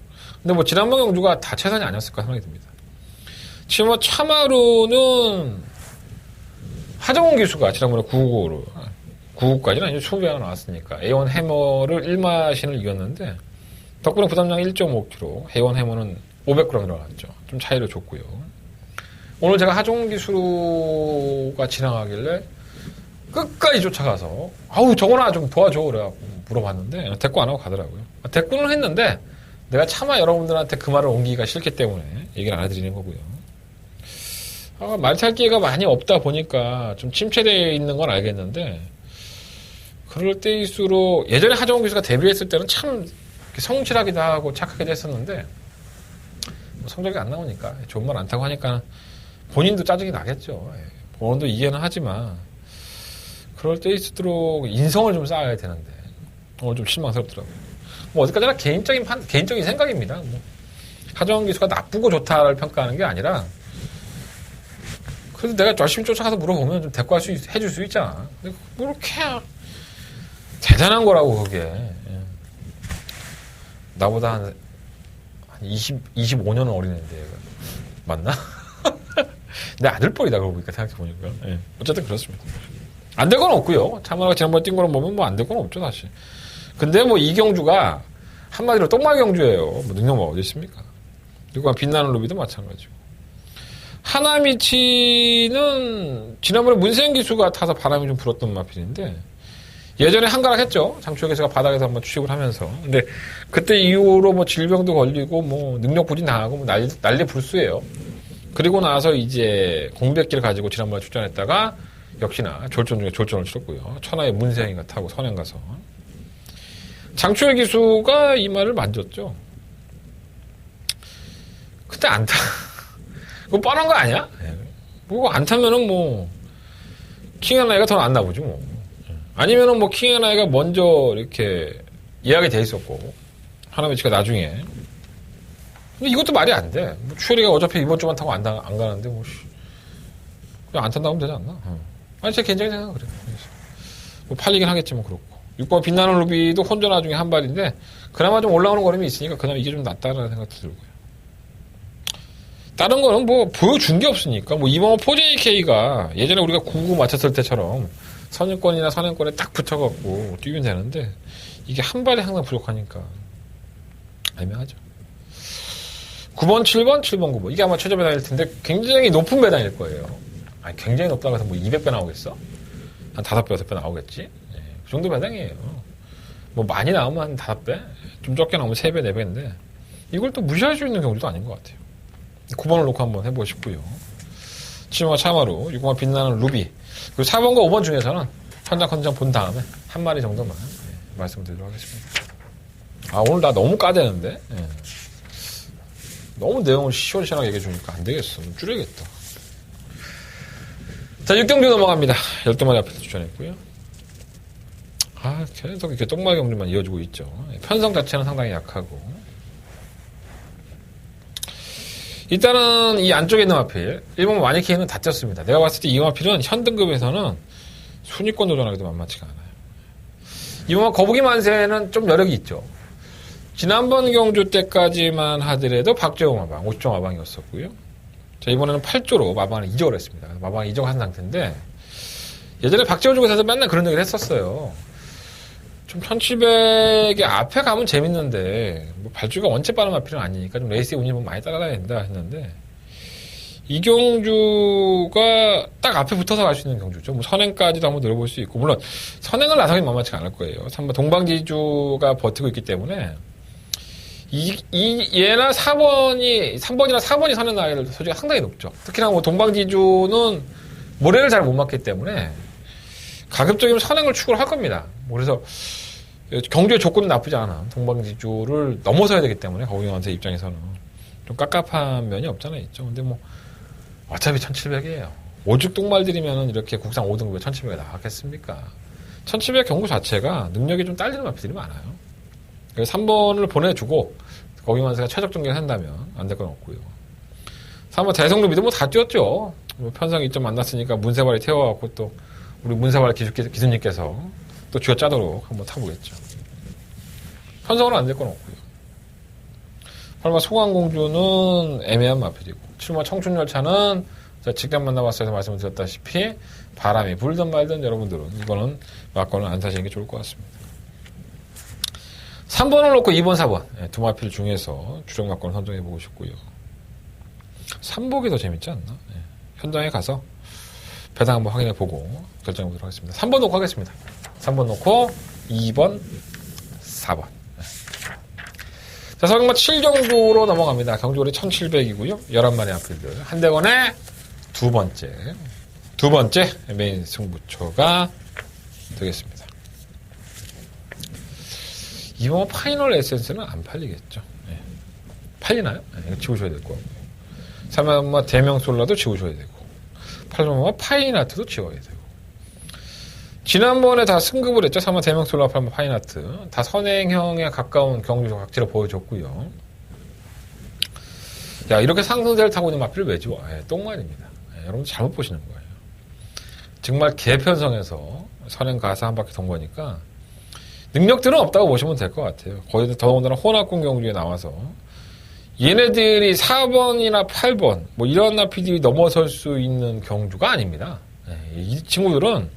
Speaker 2: 근데 뭐 지난번 경주가 다 최선이 아니었을까 생각이 듭니다. 지금 뭐 차마루는 하정훈 기수가 지난번에 9구까지는 아니죠. 초배가 나왔으니까 A1 해머를 1마신을 이겼는데 덕분에 부담량 1.5kg A1 해머는 500g 들어갔죠. 좀 차이를 줬고요. 오늘 제가 하정훈 기수가 지나가길래 끝까지 쫓아가서 아우 저거나 좀 도와줘 그래갖고 물어봤는데 대꾸 안 하고 가더라고요. 대꾸는 했는데 내가 차마 여러분들한테 그 말을 옮기기가 싫기 때문에 얘기를 안 해드리는 거고요. 말탈 기회가 많이 없다 보니까 좀 침체되어 있는 건 알겠는데 그럴 때일수록 예전에 하정훈 기수가 데뷔했을 때는 참 성실하기도 하고 착하기도 했었는데 뭐 성적이 안 나오니까 좋은 말 안 타고 하니까 본인도 짜증이 나겠죠. 본인도 이해는 하지만 그럴 때일수록 인성을 좀 쌓아야 되는데 오늘 좀 실망스럽더라고요. 뭐 어디까지나 개인적인 생각입니다. 뭐 하정훈 기수가 나쁘고 좋다를 평가하는 게 아니라 그래도 내가 열심히 쫓아가서 물어보면 좀 대꾸할 수 해줄 수 있잖아. 근데 뭐 이렇게 대단한 거라고 그게 나보다 한 25년은 어리는데 맞나? 내 아들뻘이다 그러고 보니까 생각해보니까 어쨌든 그렇습니다. 안 될 건 없고요. 참아가 지난번에 뛴 거는 보면 뭐 안 될 건 없죠 사실. 근데 뭐 이 경주가 한마디로 똥말 경주예요. 뭐 능력만 어디 있습니까? 그리고 빛나는 루비도 마찬가지고. 하나미치는 지난번에 문세영 기수가 타서 바람이 좀 불었던 마필인데 예전에 한가락 했죠. 장초혁 기수가 바닥에서 한번 추식을 하면서. 근데 그때 이후로 뭐 질병도 걸리고 뭐 능력 부진 당하고 뭐 난리 불수예요. 그리고 나서 이제 공백기를 가지고 지난번에 출전했다가 역시나 졸전 중에 졸전을 치렀고요. 천하의 문세영이가 타고 선행 가서 장초혁 기수가 이 말을 만졌죠. 근데 안 타. 그거 뻔한 거 아니야? 그거 안 타면은 뭐 킹앤아이가 더 낫나 보지 뭐. 아니면은 뭐 킹앤아이가 먼저 이렇게 예약이 돼 있었고 하나미치가 나중에. 근데 이것도 말이 안 돼. 뭐 추열이가 어차피 이번 주만 타고 안 가는데 뭐 그냥 안 탄다고 하면 되지 않나? 아니 제 개인적인 생각은 그래요. 뭐 팔리긴 하겠지만 그렇고. 6번 빛나는 루비도 혼자 나중에 한 발인데 그나마 좀 올라오는 걸음이 있으니까 그나마 이게 좀 낫다라는 생각도 들고요. 다른 거는 뭐 보여준 게 없으니까 뭐 이번 4JK가 예전에 우리가 9구 맞췄을 때처럼 선유권이나 선행권에 딱 붙여갖고 뛰면 되는데 이게 한 발이 항상 부족하니까 애매하죠. 9번, 7번, 7번, 9번. 이게 아마 최저 배당일 텐데 굉장히 높은 배당일 거예요. 아니, 굉장히 높다고 해서 뭐 200배 나오겠어? 한 5배, 6배 나오겠지? 예, 그 정도 배당이에요. 뭐 많이 나오면 한 5배? 좀 적게 나오면 3배, 4배인데 이걸 또 무시할 수 있는 경우도 아닌 것 같아요. 9번을 놓고 한번 해보고 싶고요. 7번과 차마루, 6번과 빛나는 루비. 그리고 4번과 5번 중에서는 현장 컨디션 본 다음에 한 마리 정도만 말씀드리도록 하겠습니다. 아, 오늘 나 너무 까대는데? 예. 너무 내용을 시원시원하게 얘기해 주니까 안 되겠어. 좀 줄여야겠다. 자, 6경주 넘어갑니다. 12마리 앞에서 추천했고요. 아, 계속 이렇게 똥말 경주만 이어지고 있죠. 편성 자체는 상당히 약하고. 일단은 이 안쪽에 있는 마필, 1번 마니케이는 다 쪘습니다. 내가 봤을 때 이 마필은 현등급에서는 순위권 도전하기도 만만치가 않아요. 이번 거북이 만세는 좀 여력이 있죠. 지난번 경주 때까지만 하더라도 박재호 마방, 50조 마방이었었고요. 자, 이번에는 8조로 마방을 이적을 했습니다. 마방을 이적한 상태인데, 예전에 박재호 쪽에서도 맨날 그런 얘기를 했었어요. 좀 1700의 앞에 가면 재밌는데, 뭐 발주가 원체 빠른 마필은 아니니까 좀 레이스의 운이 많이 따라가야 된다 했는데, 이 경주가 딱 앞에 붙어서 갈 수 있는 경주죠. 뭐 선행까지도 한번 노려볼 수 있고, 물론 선행을 나서긴 만만치가 않을 거예요. 3번 동방지주가 버티고 있기 때문에, 얘나 3번이나 4번이 선행 나갈 소지가 상당히 높죠. 특히나 뭐 동방지주는 모래를 잘 못 맞기 때문에 가급적이면 선행을 추구를 할 겁니다. 그래서 경주의 조건은 나쁘지 않아. 동방지주를 넘어서야 되기 때문에 거기한테 입장에서는 좀 깝깝한 면이 없잖아요. 있죠. 근데 뭐 어차피 1700이에요. 오죽 똥말들이면 이렇게 국상 5등급에 1700이 나왔겠습니까? 1700 경구 자체가 능력이 좀 딸리는 마필들이 많아요. 그래서 3번을 보내주고 거기만세가 최적 정리를 한다면 안 될 건 없고요. 3번 대성루비도 뭐 다 뛰었죠. 뭐 편성 2점 만났으니까 문세발이 태워갖고 또 우리 문세발 기수님께서 또 쥐어 짜도록 한번 타보겠죠. 편성은 안 될 건 없고요. 8번 소강공주는 애매한 마필이고 7번 청춘열차는 제가 직접 만나봤을 때 말씀을 드렸다시피 바람이 불든 말든 여러분들은 이거는 막건을 안 사시는 게 좋을 것 같습니다. 3번을 놓고 2번, 4번 두 마필 중에서 주력 막건을 선정해보고 싶고요. 3복이 더 재밌지 않나? 현장에 가서 배당 한번 확인해보고 결정해보도록 하겠습니다. 3번 놓고 하겠습니다. 3번 놓고 2번, 4번. 자, 서경마 7경주로 넘어갑니다. 경주월이 1700이고요. 11마리 앞필들. 한대건의 두 번째 메인 승부처가 되겠습니다. 이번 파이널 에센스는 안 팔리겠죠. 네. 팔리나요? 네, 이거 지우셔야 될 거고. 3번마 대명솔라도 지우셔야 되고. 8번마 파이나트도 지워야 되고. 지난번에 다 승급을 했죠. 3번 대명솔라, 8번 파이나트. 다 선행형에 가까운 경주 각지로 보여줬고요. 야, 이렇게 상승세를 타고 있는 마필을 왜 지워? 똥말입니다. 여러분 잘못 보시는 거예요. 정말 개편성에서 선행 가서 한 바퀴 돈 거니까 능력들은 없다고 보시면 될 것 같아요. 거기서 더군다나 혼합군 경주에 나와서 얘네들이 4번이나 8번 뭐 이런 나피들이 넘어설 수 있는 경주가 아닙니다. 이 친구들은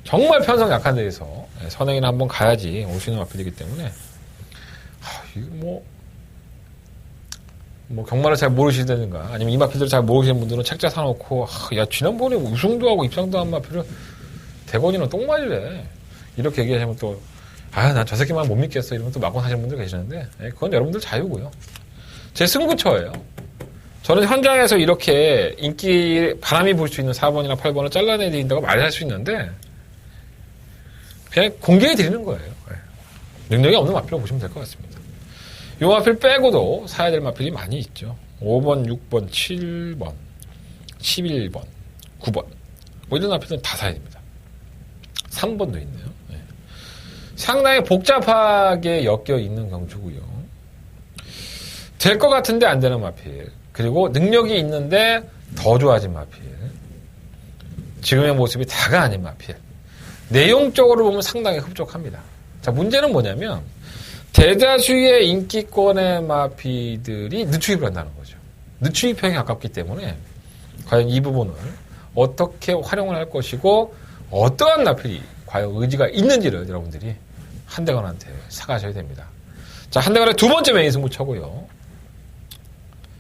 Speaker 2: 정말 편성 약한 데에서 선행이나 한번 가야지 올 수 있는 마필이기 때문에 이거 뭐 경마를 잘 모르시다든가 아니면 이 마필들을 잘 모르시는 분들은 책자 사놓고 야 지난번에 우승도 하고 입상도 한 마필을 대건이는 똥말이래 이렇게 얘기하시면 또 난 저 새끼만 못 믿겠어 이러면 또 막고 사시는 분들 계시는데 그건 여러분들 자유고요. 제 승부처예요. 저는 현장에서 이렇게 인기 바람이 불 수 있는 4번이나 8번을 잘라내야 된다고 말할 수 있는데 그냥 공개해 드리는 거예요. 능력이 없는 마필로 보시면 될 것 같습니다. 이 마필 빼고도 사야 될 마필이 많이 있죠. 5번, 6번, 7번, 11번, 9번 뭐 이런 마필은 다 사야 됩니다. 3번도 있네요. 상당히 복잡하게 엮여 있는 경주고요. 될 것 같은데 안 되는 마필. 그리고 능력이 있는데 더 좋아진 마필. 지금의 모습이 다가 아닌 마필. 내용적으로 보면 상당히 흡족합니다. 자, 문제는 뭐냐면 대다수의 인기권의 마필들이 늦추입을 한다는 거죠. 늦추입형에 가깝기 때문에 과연 이 부분을 어떻게 활용을 할 것이고 어떠한 마필이 과연 의지가 있는지를 여러분들이 한대건한테 사가셔야 됩니다. 자, 한대건의 두 번째 메인 승부처고요.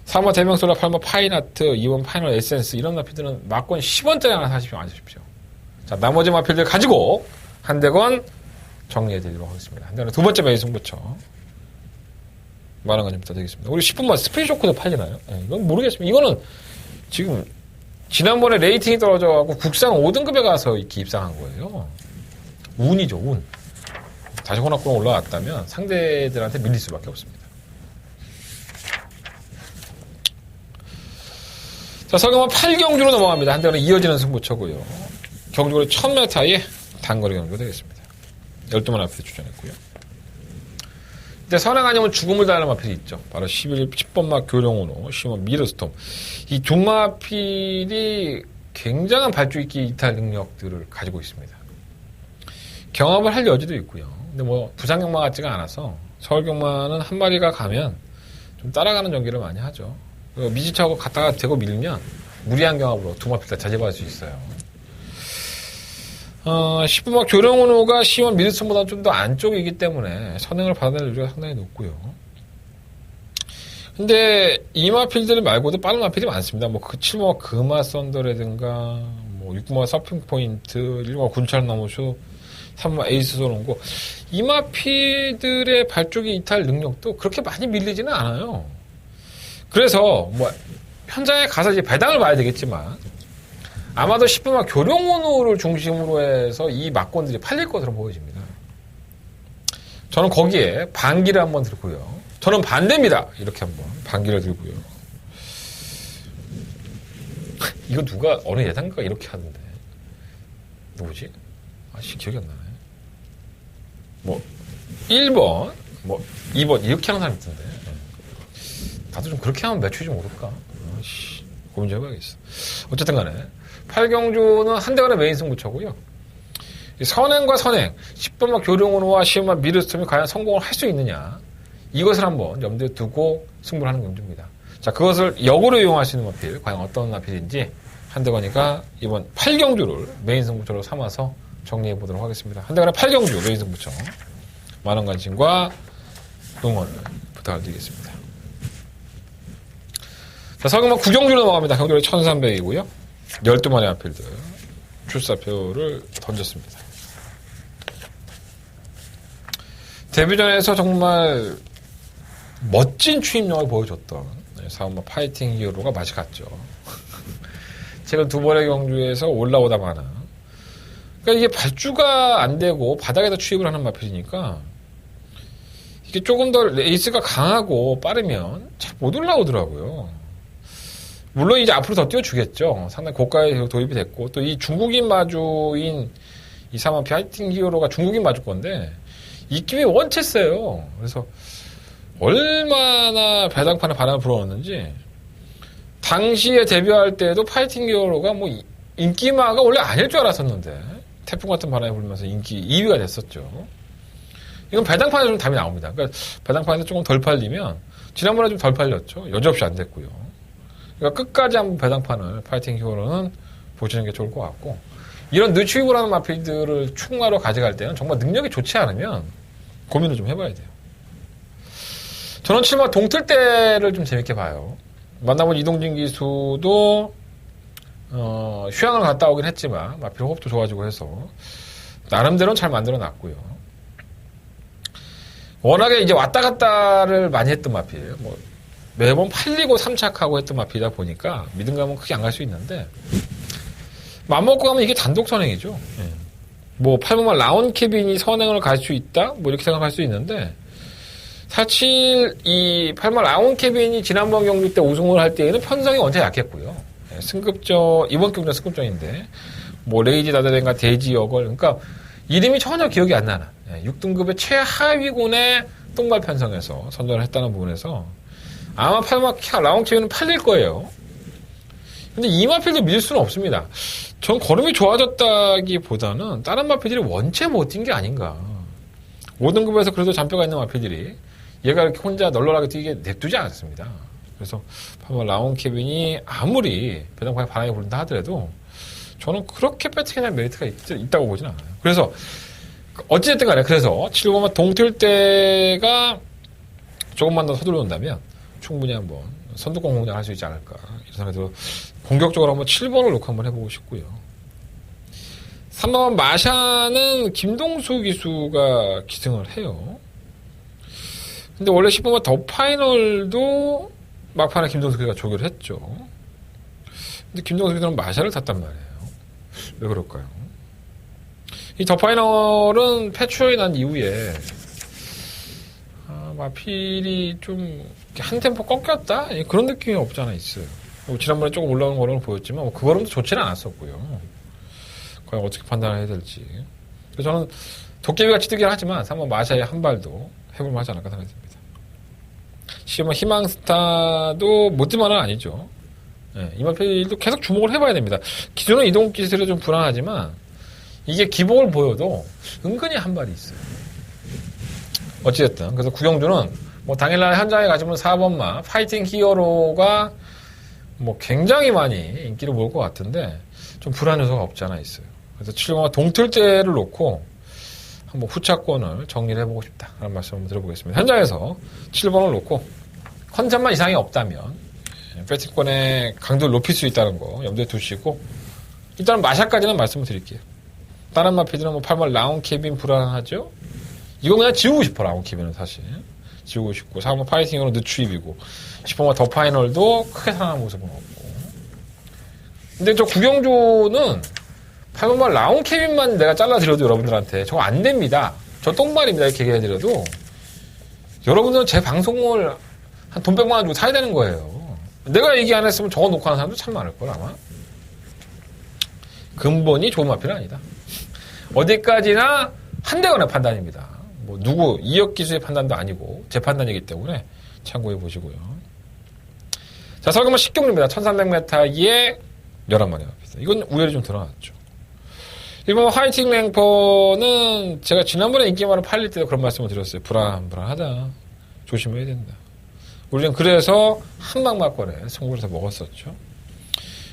Speaker 2: 3번 대명솔라, 8번 파인아트, 2번 파이널 에센스 이런 마필들은 막권 10원짜리 하나 사십시오. 자, 나머지 마필들 가지고 한 대건 정리해드리도록 하겠습니다. 한 대는 두 번째 메인 승부처. 많은 건 좀 부탁드리겠습니다. 우리 10분만 스프링 쇼크도 팔리나요? 네, 이건 모르겠습니다. 이거는 지금 지난번에 레이팅이 떨어져가지고 국상 5등급에 가서 이렇게 입상한 거예요. 운이죠, 운. 다시 혼합으로 올라왔다면 상대들한테 밀릴 수밖에 없습니다. 자, 서경만 8경주로 넘어갑니다. 한 대는 이어지는 승부처고요. 경주로 1000m의 단거리 경주 되겠습니다. 12만 앞에 추천했고요. 이제 선행 아니면 죽음을 달는 마필이 있죠. 바로 10번마 교령으로 10번 미르스톰. 이 두 마필이 굉장한 발주익기 이탈 능력들을 가지고 있습니다. 경합을 할 여지도 있고요. 근데 뭐 부산 경마 같지가 않아서 서울 경마는 한 마리가 가면 좀 따라가는 전개를 많이 하죠. 미지차고 갔다가 대고 밀면 무리한 경합으로 두 마필 다 자제받을 수 있어요. 10분막 조령은호가 10원 미르스톰보다 좀 더 안쪽이기 때문에 선행을 받아낼 여지가 상당히 높고요. 근데 이 마필들 말고도 빠른 마필이 많습니다. 뭐 그 7번막 금화 썬더라든가 뭐 6번막 서핑 포인트, 1번막 군찰 나무쇼, 3번막 에이스 소롱고 이 마필들의 발주기 이탈 능력도 그렇게 많이 밀리지는 않아요. 그래서 뭐 현장에 가서 이제 배당을 봐야 되겠지만 아마도 10분만 교령원호를 중심으로 해서 이 막권들이 팔릴 것으로 보여집니다. 저는 거기에 반기를 한번 들고요. 저는 반대입니다. 이렇게 한번 반기를 들고요. 이거 누가 어느 예상가 이렇게 하던데 누구지? 아씨 기억이 안 나네. 뭐 1번 뭐 2번 이렇게 하는 사람이 있던데 나도 좀 그렇게 하면 매출이 좀 오를까? 아씨 고민 좀 해봐야겠어. 어쨌든 간에 8경주는 한 대간의 메인 승부처고요. 선행과 선행, 10번막 교령원호와 10번막 미르스톰이 과연 성공을 할 수 있느냐 이것을 한번 염두에 두고 승부를 하는 경주입니다. 자, 그것을 역으로 이용할 수 있는 마필, 과연 어떤 마필인지 한대건이가 이번 8경주를 메인 승부처로 삼아서 정리해 보도록 하겠습니다. 한대건의 8경주 메인 승부처 많은 관심과 응원을 부탁을 드리겠습니다. 자, 서경만 9경주로 넘어갑니다. 경주를 1300이고요. 12마리 마필들 출사표를 던졌습니다. 데뷔전에서 정말 멋진 추임력을 보여줬던 사운마 파이팅 히어로가 맛이 갔죠. 최근 두 번의 경주에서 올라오다마나 그러니까 이게 발주가 안 되고 바닥에다 추입을 하는 마필이니까 이게 조금 더 레이스가 강하고 빠르면 잘 못 올라오더라고요. 물론 이제 앞으로 더 띄워주겠죠. 상당히 고가에 도입이 됐고 또 이 중국인 마주인 이 사마 파이팅 히어로가 중국인 마주 건데 입김이 원체 세요. 그래서 얼마나 배당판에 바람을 불어넣었는지 당시에 데뷔할 때도 파이팅 히어로가 뭐 인기마가 원래 아닐 줄 알았었는데 태풍 같은 바람이 불면서 인기 2위가 됐었죠. 이건 배당판에 좀 답이 나옵니다. 그러니까 배당판에서 조금 덜 팔리면 지난번에 좀 덜 팔렸죠. 여지없이 안 됐고요. 그러니까 끝까지 한번 배당판을 파이팅 히어로는 보시는 게 좋을 것 같고 이런 늦추입을 하는 마필들을 충마로 가져갈 때는 정말 능력이 좋지 않으면 고민을 좀 해봐야 돼요. 저는 7번 동틀대를 좀 재밌게 봐요. 만나본 이동진 기수도 휴양을 갔다 오긴 했지만 마필 호흡도 좋아지고 해서 나름대로는 잘 만들어 놨고요. 워낙에 이제 왔다 갔다를 많이 했던 마필 뭐 매번 팔리고 3착하고 했던 마필이다 보니까 믿음감은 크게 안 갈 수 있는데 맘먹고 가면 이게 단독 선행이죠. 뭐 8번만 라운 캐빈이 선행을 갈 수 있다? 뭐 이렇게 생각할 수 있는데 사실 이 8번 라운 캐빈이 지난번 경주 때 우승을 할 때에는 편성이 원체 약했고요. 승급전 이번 경주는 승급전인데 뭐 레이지 다다덴과 데이지 역을 그러니까 이름이 전혀 기억이 안 나는 6등급의 최하위군의 똥발 편성에서 선전을 했다는 부분에서 아마 8번 라운 캐빈은 팔릴 거예요. 근데 이 마필도 밀 수는 없습니다. 전 걸음이 좋아졌다기보다는 다른 마필들이 원체 못 뛴 게 아닌가. 5등급에서 그래도 잔뼈가 있는 마필들이 얘가 이렇게 혼자 널널하게 뛰게 냅두지 않습니다. 그래서 파마 라운 케빈이 아무리 배당판에 바람이 부른다 하더라도 저는 그렇게 배팅에 대한 메리트가 있다고 보진 않아요. 그래서 어찌됐든 간에 그래서 7번만 동틀 때가 조금만 더 서둘러 온다면 충분히 한번 선두권 공략할 수 있지 않을까. 이런 생각이 들어 공격적으로 한번 7번을 놓고 한번 해보고 싶고요. 3번 마샤는 김동수 기수가 기승을 해요. 근데 원래 10번만 더 파이널도 막판에 김동수 기수가 조교를 했죠. 근데 김동수 기수는 마샤를 탔단 말이에요. 왜 그럴까요? 이 더 파이널은 패추어이 난 이후에 마필이 좀 한 템포 꺾였다? 그런 느낌이 없지 않아 있어요. 지난번에 조금 올라오는 거는 보였지만 그 걸음도 좋지는 않았었고요. 과연 어떻게 판단을 해야 될지. 그래서 저는 도깨비같이 뜨긴 하지만 한번 마샤의 한 발도 해볼만 하지 않을까 생각이 듭니다. 시험은 희망스타도 못 뜰만은 아니죠. 네, 이마필도 계속 주목을 해봐야 됩니다. 기존의 이동 기술이 좀 불안하지만 이게 기복을 보여도 은근히 한 발이 있어요. 어찌됐든 그래서 구경주는 뭐 당일날 현장에 가시면 4번마 파이팅 히어로가 뭐 굉장히 많이 인기를 모을 것 같은데 좀 불안 요소가 없지 않아 있어요. 그래서 7번마 동틀대를 놓고 한번 후차권을 정리를 해보고 싶다라는 말씀을 한번 드려보겠습니다. 현장에서 7번을 놓고 컨셉만 이상이 없다면 배팅권의 강도를 높일 수 있다는 거 염두에 두시고 일단 마샤까지는 말씀을 드릴게요. 다른 마피들은 뭐 8번 라운 캐빈 불안하죠? 이거 그냥 지우고 싶어, 라운 캐빈은 사실. 지우고 싶고, 4번 파이팅으로 늦추입이고, 10번만 더 파이널도 크게 상한 모습은 없고. 근데 저 구경조는 8번만 라운 캐빈만 내가 잘라드려도 여러분들한테 저거 안 됩니다. 저 똥말입니다. 이렇게 얘기해드려도 여러분들은 제 방송을 한 돈 100만 원 주고 사야 되는 거예요. 내가 얘기 안 했으면 저거 놓고 하는 사람도 참 많을걸, 아마. 근본이 좋은 마피는 아니다. 어디까지나 한대건의 판단입니다. 뭐 누구 이혁 기수의 판단도 아니고 제 판단이기 때문에 참고해 보시고요. 자, 설금은 10경주입니다. 1300m에 11마리 마피입니다. 이건 우열이 좀 드러났죠. 이번 화이팅 랭퍼는 제가 지난번에 인기만을 팔릴 때도 그런 말씀을 드렸어요. 불안하다. 조심해야 된다. 우리는 그래서 한방막권에 승부를 해서 먹었었죠.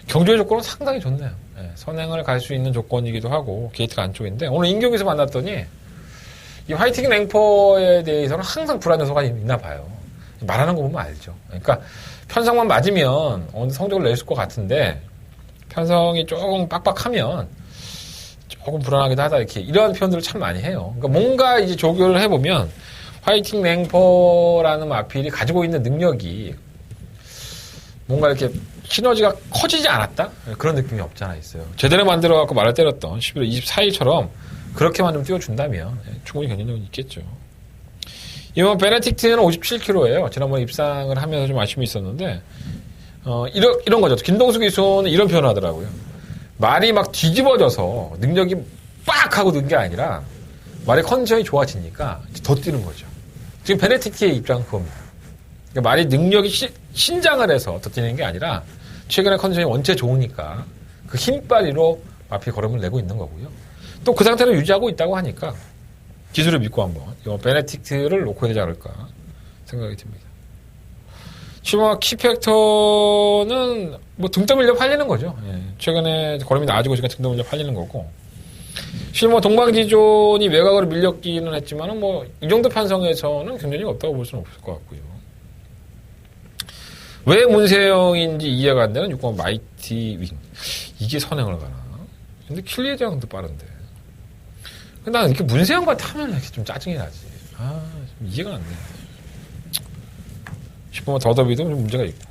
Speaker 2: 경주의 조건은 상당히 좋네요. 네, 선행을 갈 수 있는 조건이기도 하고 게이트가 안쪽인데 오늘 인경에서 만났더니 이 화이팅 랭퍼에 대해서는 항상 불안 요소가 있나 봐요. 말하는 거 보면 알죠. 그러니까 편성만 맞으면 어느 성적을 낼 것 같은데 편성이 조금 빡빡하면 조금 불안하기도 하다 이렇게 이런 표현들을 참 많이 해요. 그러니까 뭔가 이제 조교를 해보면 화이팅 랭퍼라는 마필이 가지고 있는 능력이 뭔가 이렇게 시너지가 커지지 않았다? 그런 느낌이 없지 않아 있어요. 제대로 만들어갖고 말을 때렸던 11월 24일처럼 그렇게만 좀 띄워준다면 충분히 경쟁력은 있겠죠. 이번 베네딕트는 57kg예요. 지난번에 입상을 하면서 좀 아쉬움이 있었는데 이런 거죠. 김동수 기수는 이런 표현을 하더라고요. 말이 막 뒤집어져서 능력이 빡 하고 든 게 아니라 말의 컨디션이 좋아지니까 더 뛰는 거죠. 지금 베네딕트의 입장은 그겁니다. 그러니까 말이 능력이 신장을 해서 더 뛰는 게 아니라 최근에 컨디션이 원체 좋으니까 그 힘빨이로 마피 걸음을 내고 있는 거고요. 또 그 상태를 유지하고 있다고 하니까 기술을 믿고 한번 이번 베네딕트를 놓고 해야 되지 않을까 생각이 듭니다. 실마 키팩터는 뭐 등떠 밀려 팔리는 거죠. 예. 최근에 걸음이 나아지고 있으니까 등떠 밀려 팔리는 거고 실마 동방지존이 외곽으로 밀렸기는 했지만은 뭐 이 정도 편성에서는 경쟁력이 없다고 볼 수는 없을 것 같고요. 왜 문세영인지 이해가 안 되는 6번 마이티 윙. 이게 선행을 가나? 근데 킬리의 제왕도 빠른데. 근데 나는 이렇게 문세영과 타면 이렇게 좀 짜증이 나지. 좀 이해가 안 돼. 10번만 더더비도 좀 문제가 있고.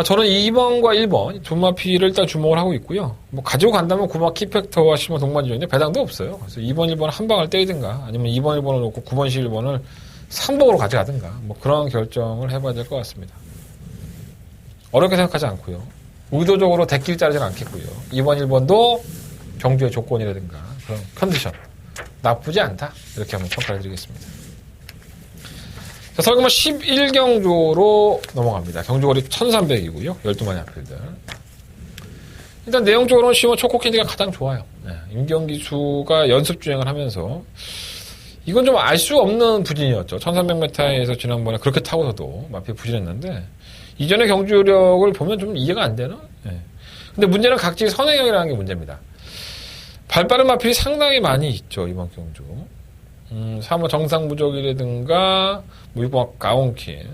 Speaker 2: 저는 2번과 1번, 존마피를 일단 주목을 하고 있고요. 뭐, 가지고 간다면 구마 키팩터와 10번 동반지존인데 배당도 없어요. 그래서 2번, 1번 한 방을 때리든가, 아니면 2번, 1번을 놓고 9번, 11번을 3복으로 가져가든가, 뭐, 그런 결정을 해봐야 될 것 같습니다. 어렵게 생각하지 않고요. 의도적으로 대끼리 자르지는 않겠고요. 2번, 1번도 경주의 조건이라든가, 그런 컨디션. 나쁘지 않다. 이렇게 한번 평가를 드리겠습니다. 자, 설금은 11경주로 넘어갑니다. 경주거리 1300이고요. 12마리 앞필들. 일단 내용적으로는 시원 초코캔디가 가장 좋아요. 네, 임경기수가 연습 주행을 하면서 이건 좀 알 수 없는 부진이었죠. 1300m에서 지난번에 그렇게 타고서도 마피 부진했는데 이전의 경주력을 보면 좀 이해가 안 되나? 네. 근데 문제는 각지 선행형이라는 게 문제입니다. 발빠른 마필이 상당히 많이 있죠. 이번 경주. 3호 정상부적이라든가 뭐 6번 가온킨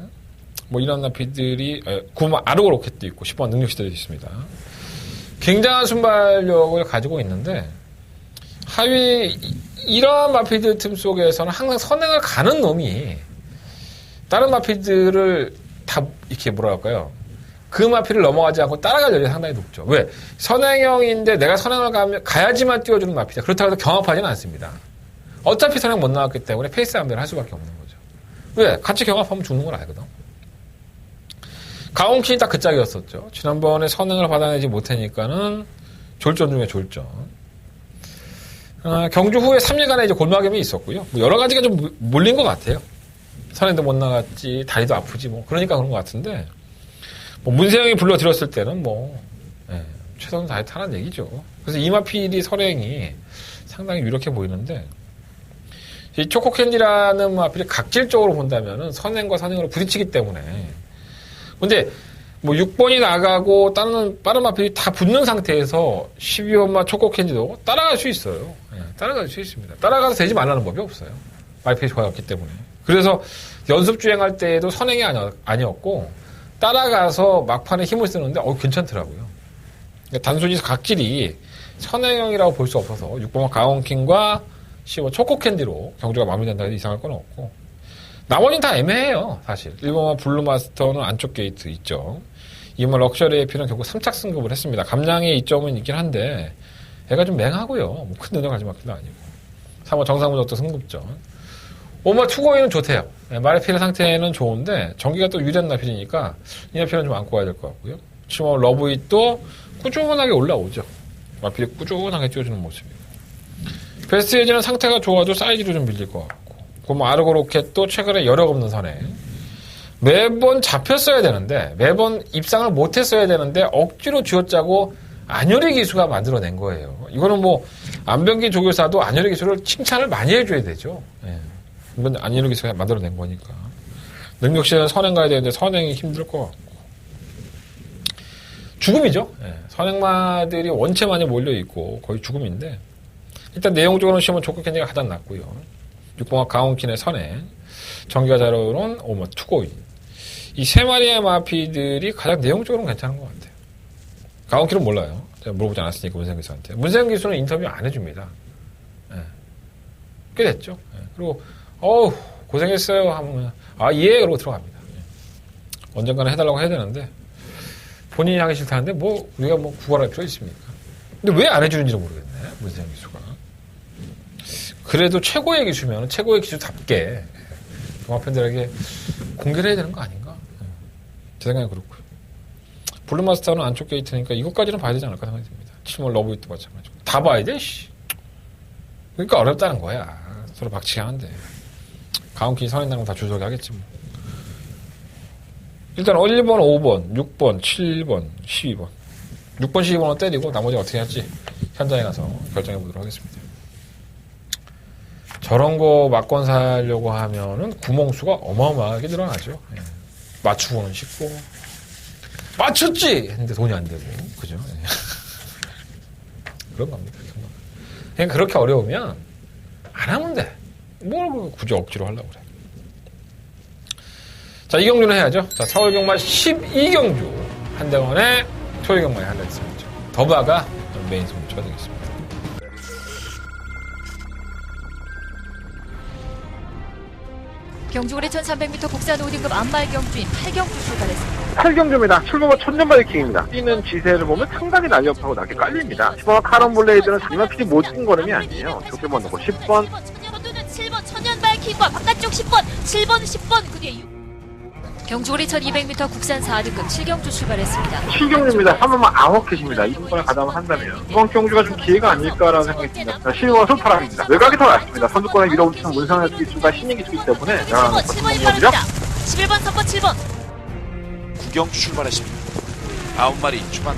Speaker 2: 뭐 이런 마피들이 9번 아르고 로켓도 있고 10번 능력시대도 있습니다. 굉장한 순발력을 가지고 있는데 하위 이러한 마피드 틈 속에서는 항상 선행을 가는 놈이 다른 마피들을 다 이렇게 뭐라 할까요? 그 마피를 넘어가지 않고 따라갈 여력이 상당히 높죠. 왜? 선행형인데 내가 선행을 가야지만 띄워주는 마피다. 그렇다고 해서 경합하지는 않습니다. 어차피 선행 못 나왔기 때문에 페이스 암대를 할 수밖에 없는 거죠. 왜? 같이 경합하면 죽는 걸 알거든. 가온킨이 딱 그 짝이었었죠. 지난번에 선행을 받아내지 못하니까는 졸전 중에 졸전. 경주 후에 3일간의 이제 골마겸이 있었고요. 뭐 여러 가지가 좀 몰린 것 같아요. 선행도 못 나갔지, 다리도 아프지, 뭐. 그러니까 그런 것 같은데, 뭐 문세영이 불러들였을 때는 뭐, 최선을 다해 타란 얘기죠. 그래서 이마필이 선행이 상당히 유력해 보이는데, 이 초코캔디라는 마필이 각질적으로 본다면은 선행과 선행으로 부딪히기 때문에, 근데 뭐 6번이 나가고 다른 빠른 마필이 다 붙는 상태에서 12번마 초코캔디도 따라갈 수 있어요. 따라갈 수 있습니다. 따라가서 되지 말라는 법이 없어요. 마필이 좋아졌기 때문에. 그래서 연습 주행할 때에도 선행이 아니었고 따라가서 막판에 힘을 쓰는데 괜찮더라고요. 그러니까 단순히 각질이 선행형이라고 볼 수 없어서 6번마 가온킹과 10번 초코캔디로 경주가 마무리된다 해도 이상할 건 없고 나머지는 다 애매해요. 사실 1번마 블루마스터는 안쪽 게이트 있죠. 2번 럭셔리 에피는 결국 3착 승급을 했습니다. 감량의 이점은 있긴 한데 애가 좀 맹하고요. 뭐 큰 능력 가진 마필도 아니고 3번 정상무적도 승급전 5번 투고이는 좋대요. 마레필의 상태는 좋은데 전기가 또 유리한 나필이니까 이 나필은 좀 안고 가야 될 것 같고요. 7번 러브잇도 꾸준하게 올라오죠. 마필이 꾸준하게 띄워주는 모습이고 베스트 에이지는 상태가 좋아도 사이즈로 좀 밀릴 것 같고 그럼 아르고 로켓도 최근에 여력 없는 선에 매번 잡혔어야 되는데 매번 입상을 못했어야 되는데 억지로 쥐어짜고 안효리 기수가 만들어낸 거예요. 이거는 뭐 안병기 조교사도 안효리 기수를 칭찬을 많이 해줘야 되죠. 이건 안효리 기수가 만들어낸 거니까 능력시에는 선행 가야 되는데 선행이 힘들 것 같고 죽음이죠. 선행마들이 원체 많이 몰려있고 거의 죽음인데 일단 내용적으로는 시험은 조커캔디가 가장 낫고요. 6번화 가온킨의 선행 전기가 잘 오른 오머 투고인 이 세 마리의 마피들이 가장 내용적으로는 괜찮은 것 같아요. 가온킨은 몰라요. 제가 물어보지 않았으니까 문세영 기수한테. 문세영 기수는 인터뷰 안 해줍니다. 꽤 됐죠. 그리고 고생했어요 하면 예 그러고 들어갑니다. 언젠가는 해달라고 해야 되는데 본인이 하기 싫다는데 뭐 우리가 뭐 구걸할 필요 있습니까? 근데 왜 안 해주는지를 모르겠네. 문세영 기수가. 그래도 최고의 기수면 최고의 기수답게 동아팬들에게 공개를 해야 되는 거 아닌가? 제 생각엔 그렇고요. 블루마스터는 안쪽 게이트니까 이것까지는 봐야 되지 않을까 생각이 듭니다. 7번 러브잇도 마찬가지고. 다 봐야 돼, 씨. 그러니까 어렵다는 거야. 서로 박치기 하는데. 가온키 선행당은 다 주소하게 하겠지 뭐. 일단 1번, 5번, 6번, 7번, 12번. 6번, 12번은 때리고 나머지 어떻게 할지 현장에 가서 결정해 보도록 하겠습니다. 저런 거 막권 사려고 하면은 구멍수가 어마어마하게 늘어나죠. 맞추고는 싶고 맞췄지! 했는데 돈이 안 되고 그죠? 그런 겁니다. 그냥 그렇게 어려우면 안 하면 돼. 뭘 굳이 억지로 하려고 그래. 자, 이 경주는 해야죠. 자, 4월 경마 12경주 한대원의 토요 경마에 한대 있습니다. 더바가 메인 승부 쳐야 되겠습니다.
Speaker 3: 경주고래 1300m 국산 5등급 안말 경주인 8경주 출발했습니다.
Speaker 1: 8경주입니다. 출범은 천년바이킹입니다. 뛰는 지세를 보면 상당히 날렵하고 낮게 깔립니다. 10번 카론 블레이드는 이마필이 모든 걸음이 아니에요. 좋게 번 넣고 10번
Speaker 3: 천년으로 뜨는 7번 천년바이킹과 바깥쪽 10번 7번 10번 그 뒤에 경주고래 1200m 국산 4등급 7경주 출발했습니다.
Speaker 1: 7경주입니다. 3번만 아웃캣입니다. 이번에 가담을 한다면 이번 경주가 좀 기회가 아닐까라는 생각이 듭니다. 10번 솔파람입니다. 외곽이 더 낫습니다. 선두권에 밀어붙이는 문상현 기수가 신인 기수이기 때문에
Speaker 3: 7번 7번이 빠릅니다. 11번 3번 7번
Speaker 4: 구경주 출발했습니다. 9마리 초반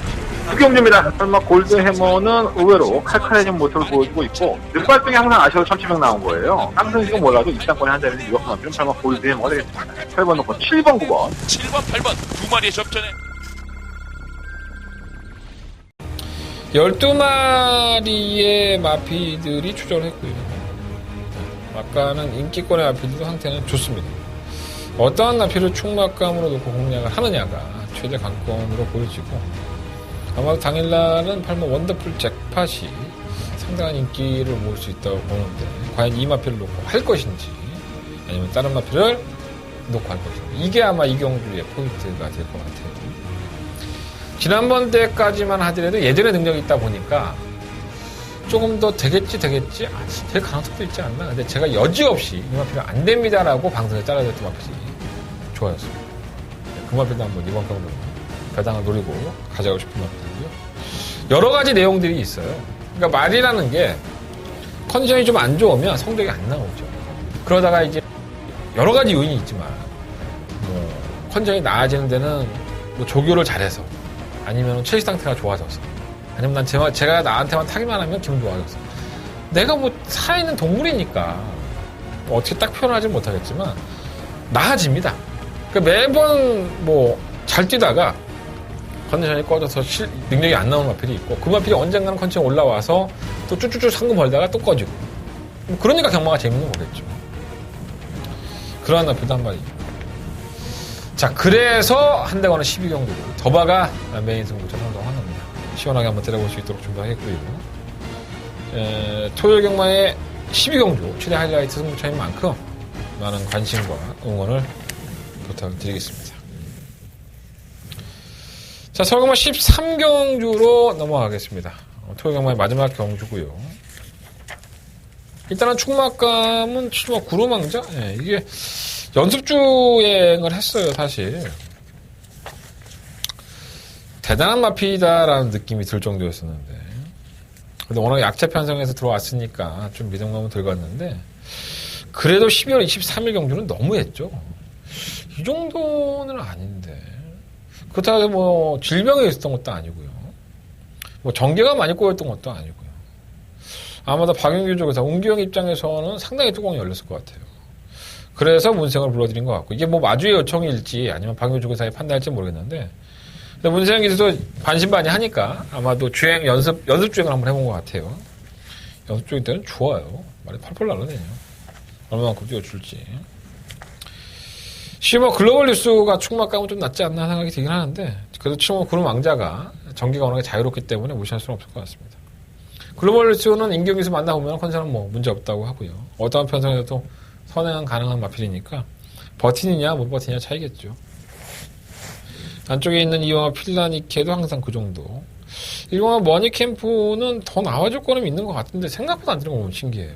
Speaker 1: 9경주입니다. 설마 골드해머는 의외로 칼칼해진 모습을 보여주고 있고 늦발등에 항상 아쉬워 1700 나온 거예요. 쌍승식은 몰라도 입상권에 한 자리는 유력하면 설마 골드해머가 되겠습니다. 8번 넣고 7번 9번
Speaker 4: 7번 8번 두 마리의 접전에
Speaker 2: 12마리의 마피들이 출전을 했고요. 아까는 인기권의 마피들도 상태는 좋습니다. 어떠한 나필을 충막감으로 놓고 공략을 하느냐가 최대 관건으로 보여지고 아마도 당일날은 8번 원더풀 잭팟이 상당한 인기를 모을 수 있다고 보는데 과연 이 마필을 놓고 할 것인지 아니면 다른 마필을 놓고 할 것인지 이게 아마 이경주의 포인트가 될 것 같아요. 지난번 때까지만 하더라도 예전에 능력이 있다 보니까 조금 더 되겠지 될 가능성도 있지 않나. 근데 제가 여지없이 이 마필은 안 됩니다라고 방송에 잘라줬던 마필이 좋아졌어요. 그 마필도 한번 이번 경으로 배당을 노리고 가져가고 싶은 마필이고요. 여러 가지 내용들이 있어요. 그러니까 말이라는 게 컨디션이 좀 안 좋으면 성적이 안 나오죠. 그러다가 이제 여러 가지 요인이 있지만 뭐 컨디션이 나아지는 데는 뭐 조교를 잘해서 아니면 체질 상태가 좋아져서 아니면 제가 나한테만 타기만 하면 기분 좋아졌어. 내가 뭐 살아있는 동물이니까 뭐 어떻게 딱 표현하지 못하겠지만 나아집니다. 그러니까 매번 뭐 잘 뛰다가 컨디션이 꺼져서 능력이 안 나오는 마필이 있고 그 마필이 언젠가는 컨디션이 올라와서 또 쭈쭈쭈 상금 벌다가 또 꺼지고 그러니까 경마가 재밌는 거겠죠. 그러한 마필도 한 마리 있고 자 그래서 한대관은 12경주로 더바가 메인 승부처 선정합니다. 시원하게 한번 때려볼 수 있도록 준비하겠고요. 토요일 경마의 12경주 최대 하이라이트 승부처인 만큼 많은 관심과 응원을 부탁드리겠습니다. 자, 서울경마 13경주로 넘어가겠습니다. 토요일 경마의 마지막 경주고요. 일단은 충막감은 7번 구로망자? 예, 이게 연습주행을 했어요, 사실. 대단한 마피다라는 느낌이 들 정도였었는데. 근데 워낙 약체 편성에서 들어왔으니까 좀 믿음감은 들어갔는데, 그래도 12월 23일 경주는 너무했죠. 이 정도는 아닌데. 그렇다고 뭐 질병이 있었던 것도 아니고요. 뭐 전개가 많이 꼬였던 것도 아니고요. 아마도 박윤규 쪽에서 웅기영 입장에서는 상당히 뚜껑이 열렸을 것 같아요. 그래서 문생을 불러드린 것 같고 이게 뭐 마주의 요청일지 아니면 박윤규 쪽에서의 판단일지 모르겠는데 근데 문생 기수도 반신반의하니까 아마도 연습 주행을 한번 해본 것 같아요. 연습 주행 때는 좋아요. 말이 펄펄 날라다녀요. 얼마만큼 뛰어줄지. 시모 글로벌 뉴스가 충막감은 좀 낫지 않나 생각이 들긴 하는데 그래도 7번 구름 왕자가 전기가 워낙에 자유롭기 때문에 무시할 수는 없을 것 같습니다. 글로벌 뉴스는 인경기수 만나보면 컨디션은 뭐 문제 없다고 하고요. 어떠한 편성에서도 선행은 가능한 마필이니까 버티느냐 못 버티느냐 차이겠죠. 안쪽에 있는 이영화 필라니케도 항상 그 정도. 일본화 머니캠프는 더 나와줄 거는 있는 것 같은데 생각보다 안 되는 건 너무 신기해요.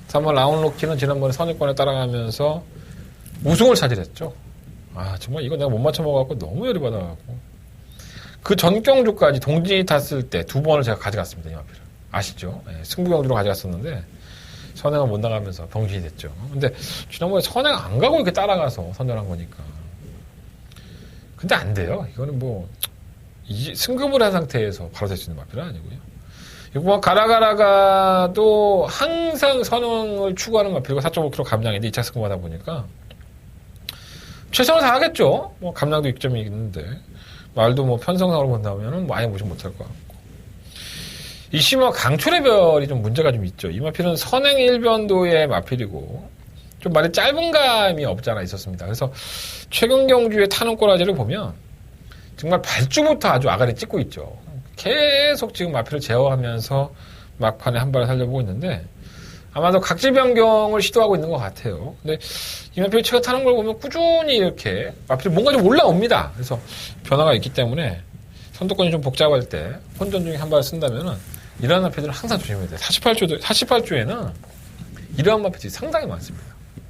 Speaker 2: 3번 라운로키는 지난번에 선입권에 따라가면서 우승을 차지했죠. 아 정말 이거 내가 못 맞춰먹어갖고 너무 열이 받아갖고 그 전경주까지 동진이 탔을 때 2번을 제가 가져갔습니다. 이 마필을 아시죠? 네, 승부경주로 가져갔었는데 선행을 못 나가면서 병신이 됐죠. 근데 지난번에 선행 안 가고 이렇게 따라가서 선전한 거니까 근데 안 돼요. 이거는 뭐 승급을 한 상태에서 바로 될 수 있는 마필은 아니고요. 이거 뭐 가라가라가도 항상 선행을 추구하는 마필이고 4.5kg 감량인데 2차 승급하다 보니까 최선을 다하겠죠. 뭐 감량도 익점이 있는데 말도 뭐 편성상으로 본다면은 많이 무시 못할 것 같고 이 시마 강철의 별이 좀 문제가 좀 있죠. 이 마필은 선행 1변도의 마필이고 좀 말이 짧은 감이 없지 않아 있었습니다. 그래서 최근 경주의 타는 꼬라지를 보면 정말 발주부터 아주 아가리 찍고 있죠. 계속 지금 마필을 제어하면서 막판에 한 발을 살려보고 있는데 아마도 각질 변경을 시도하고 있는 것 같아요. 근데 이 마필이 최근 타는 걸 보면 꾸준히 이렇게 마필이 뭔가 좀 올라옵니다. 그래서 변화가 있기 때문에 선두권이 좀 복잡할 때 혼전 중에 한 발을 쓴다면은 이러한 마필들은 항상 조심해야 돼요. 48주에는 이러한 마필들이 상당히 많습니다.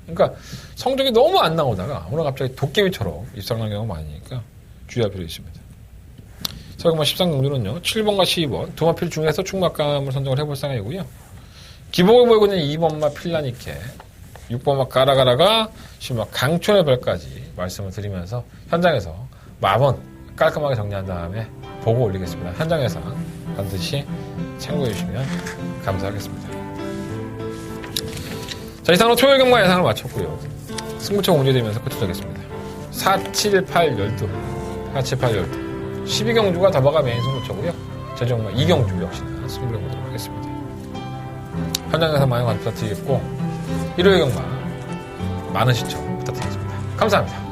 Speaker 2: 그러니까 성적이 너무 안 나오다가 오늘 갑자기 도깨비처럼 입상하는 경우가 많으니까 주의할 필요 있습니다. 서경마 13경주는요. 7번과 12번 두 마필 중에서 충막감을 선정을 해볼 생각이고요. 기복을 보이고 있는 2번마 필라니케 6번마 가라가라가 10번마 강촌의 별까지 말씀을 드리면서 현장에서 마번 깔끔하게 정리한 다음에 보고 올리겠습니다. 현장에서 반드시 참고해 주시면 감사하겠습니다. 자, 이상으로 토요일 경마 예상을 마쳤고요. 승부처 공개되면서 끝을 내겠습니다. 4, 7, 8, 12 12경주가 더바가 메인 승부처고요. 제주경마 2경주 역시나 승부를 해보도록 하겠습니다. 현장에서 많은 관심 부탁드리겠고 일요일 경마 많은 시청 부탁드리겠습니다. 감사합니다.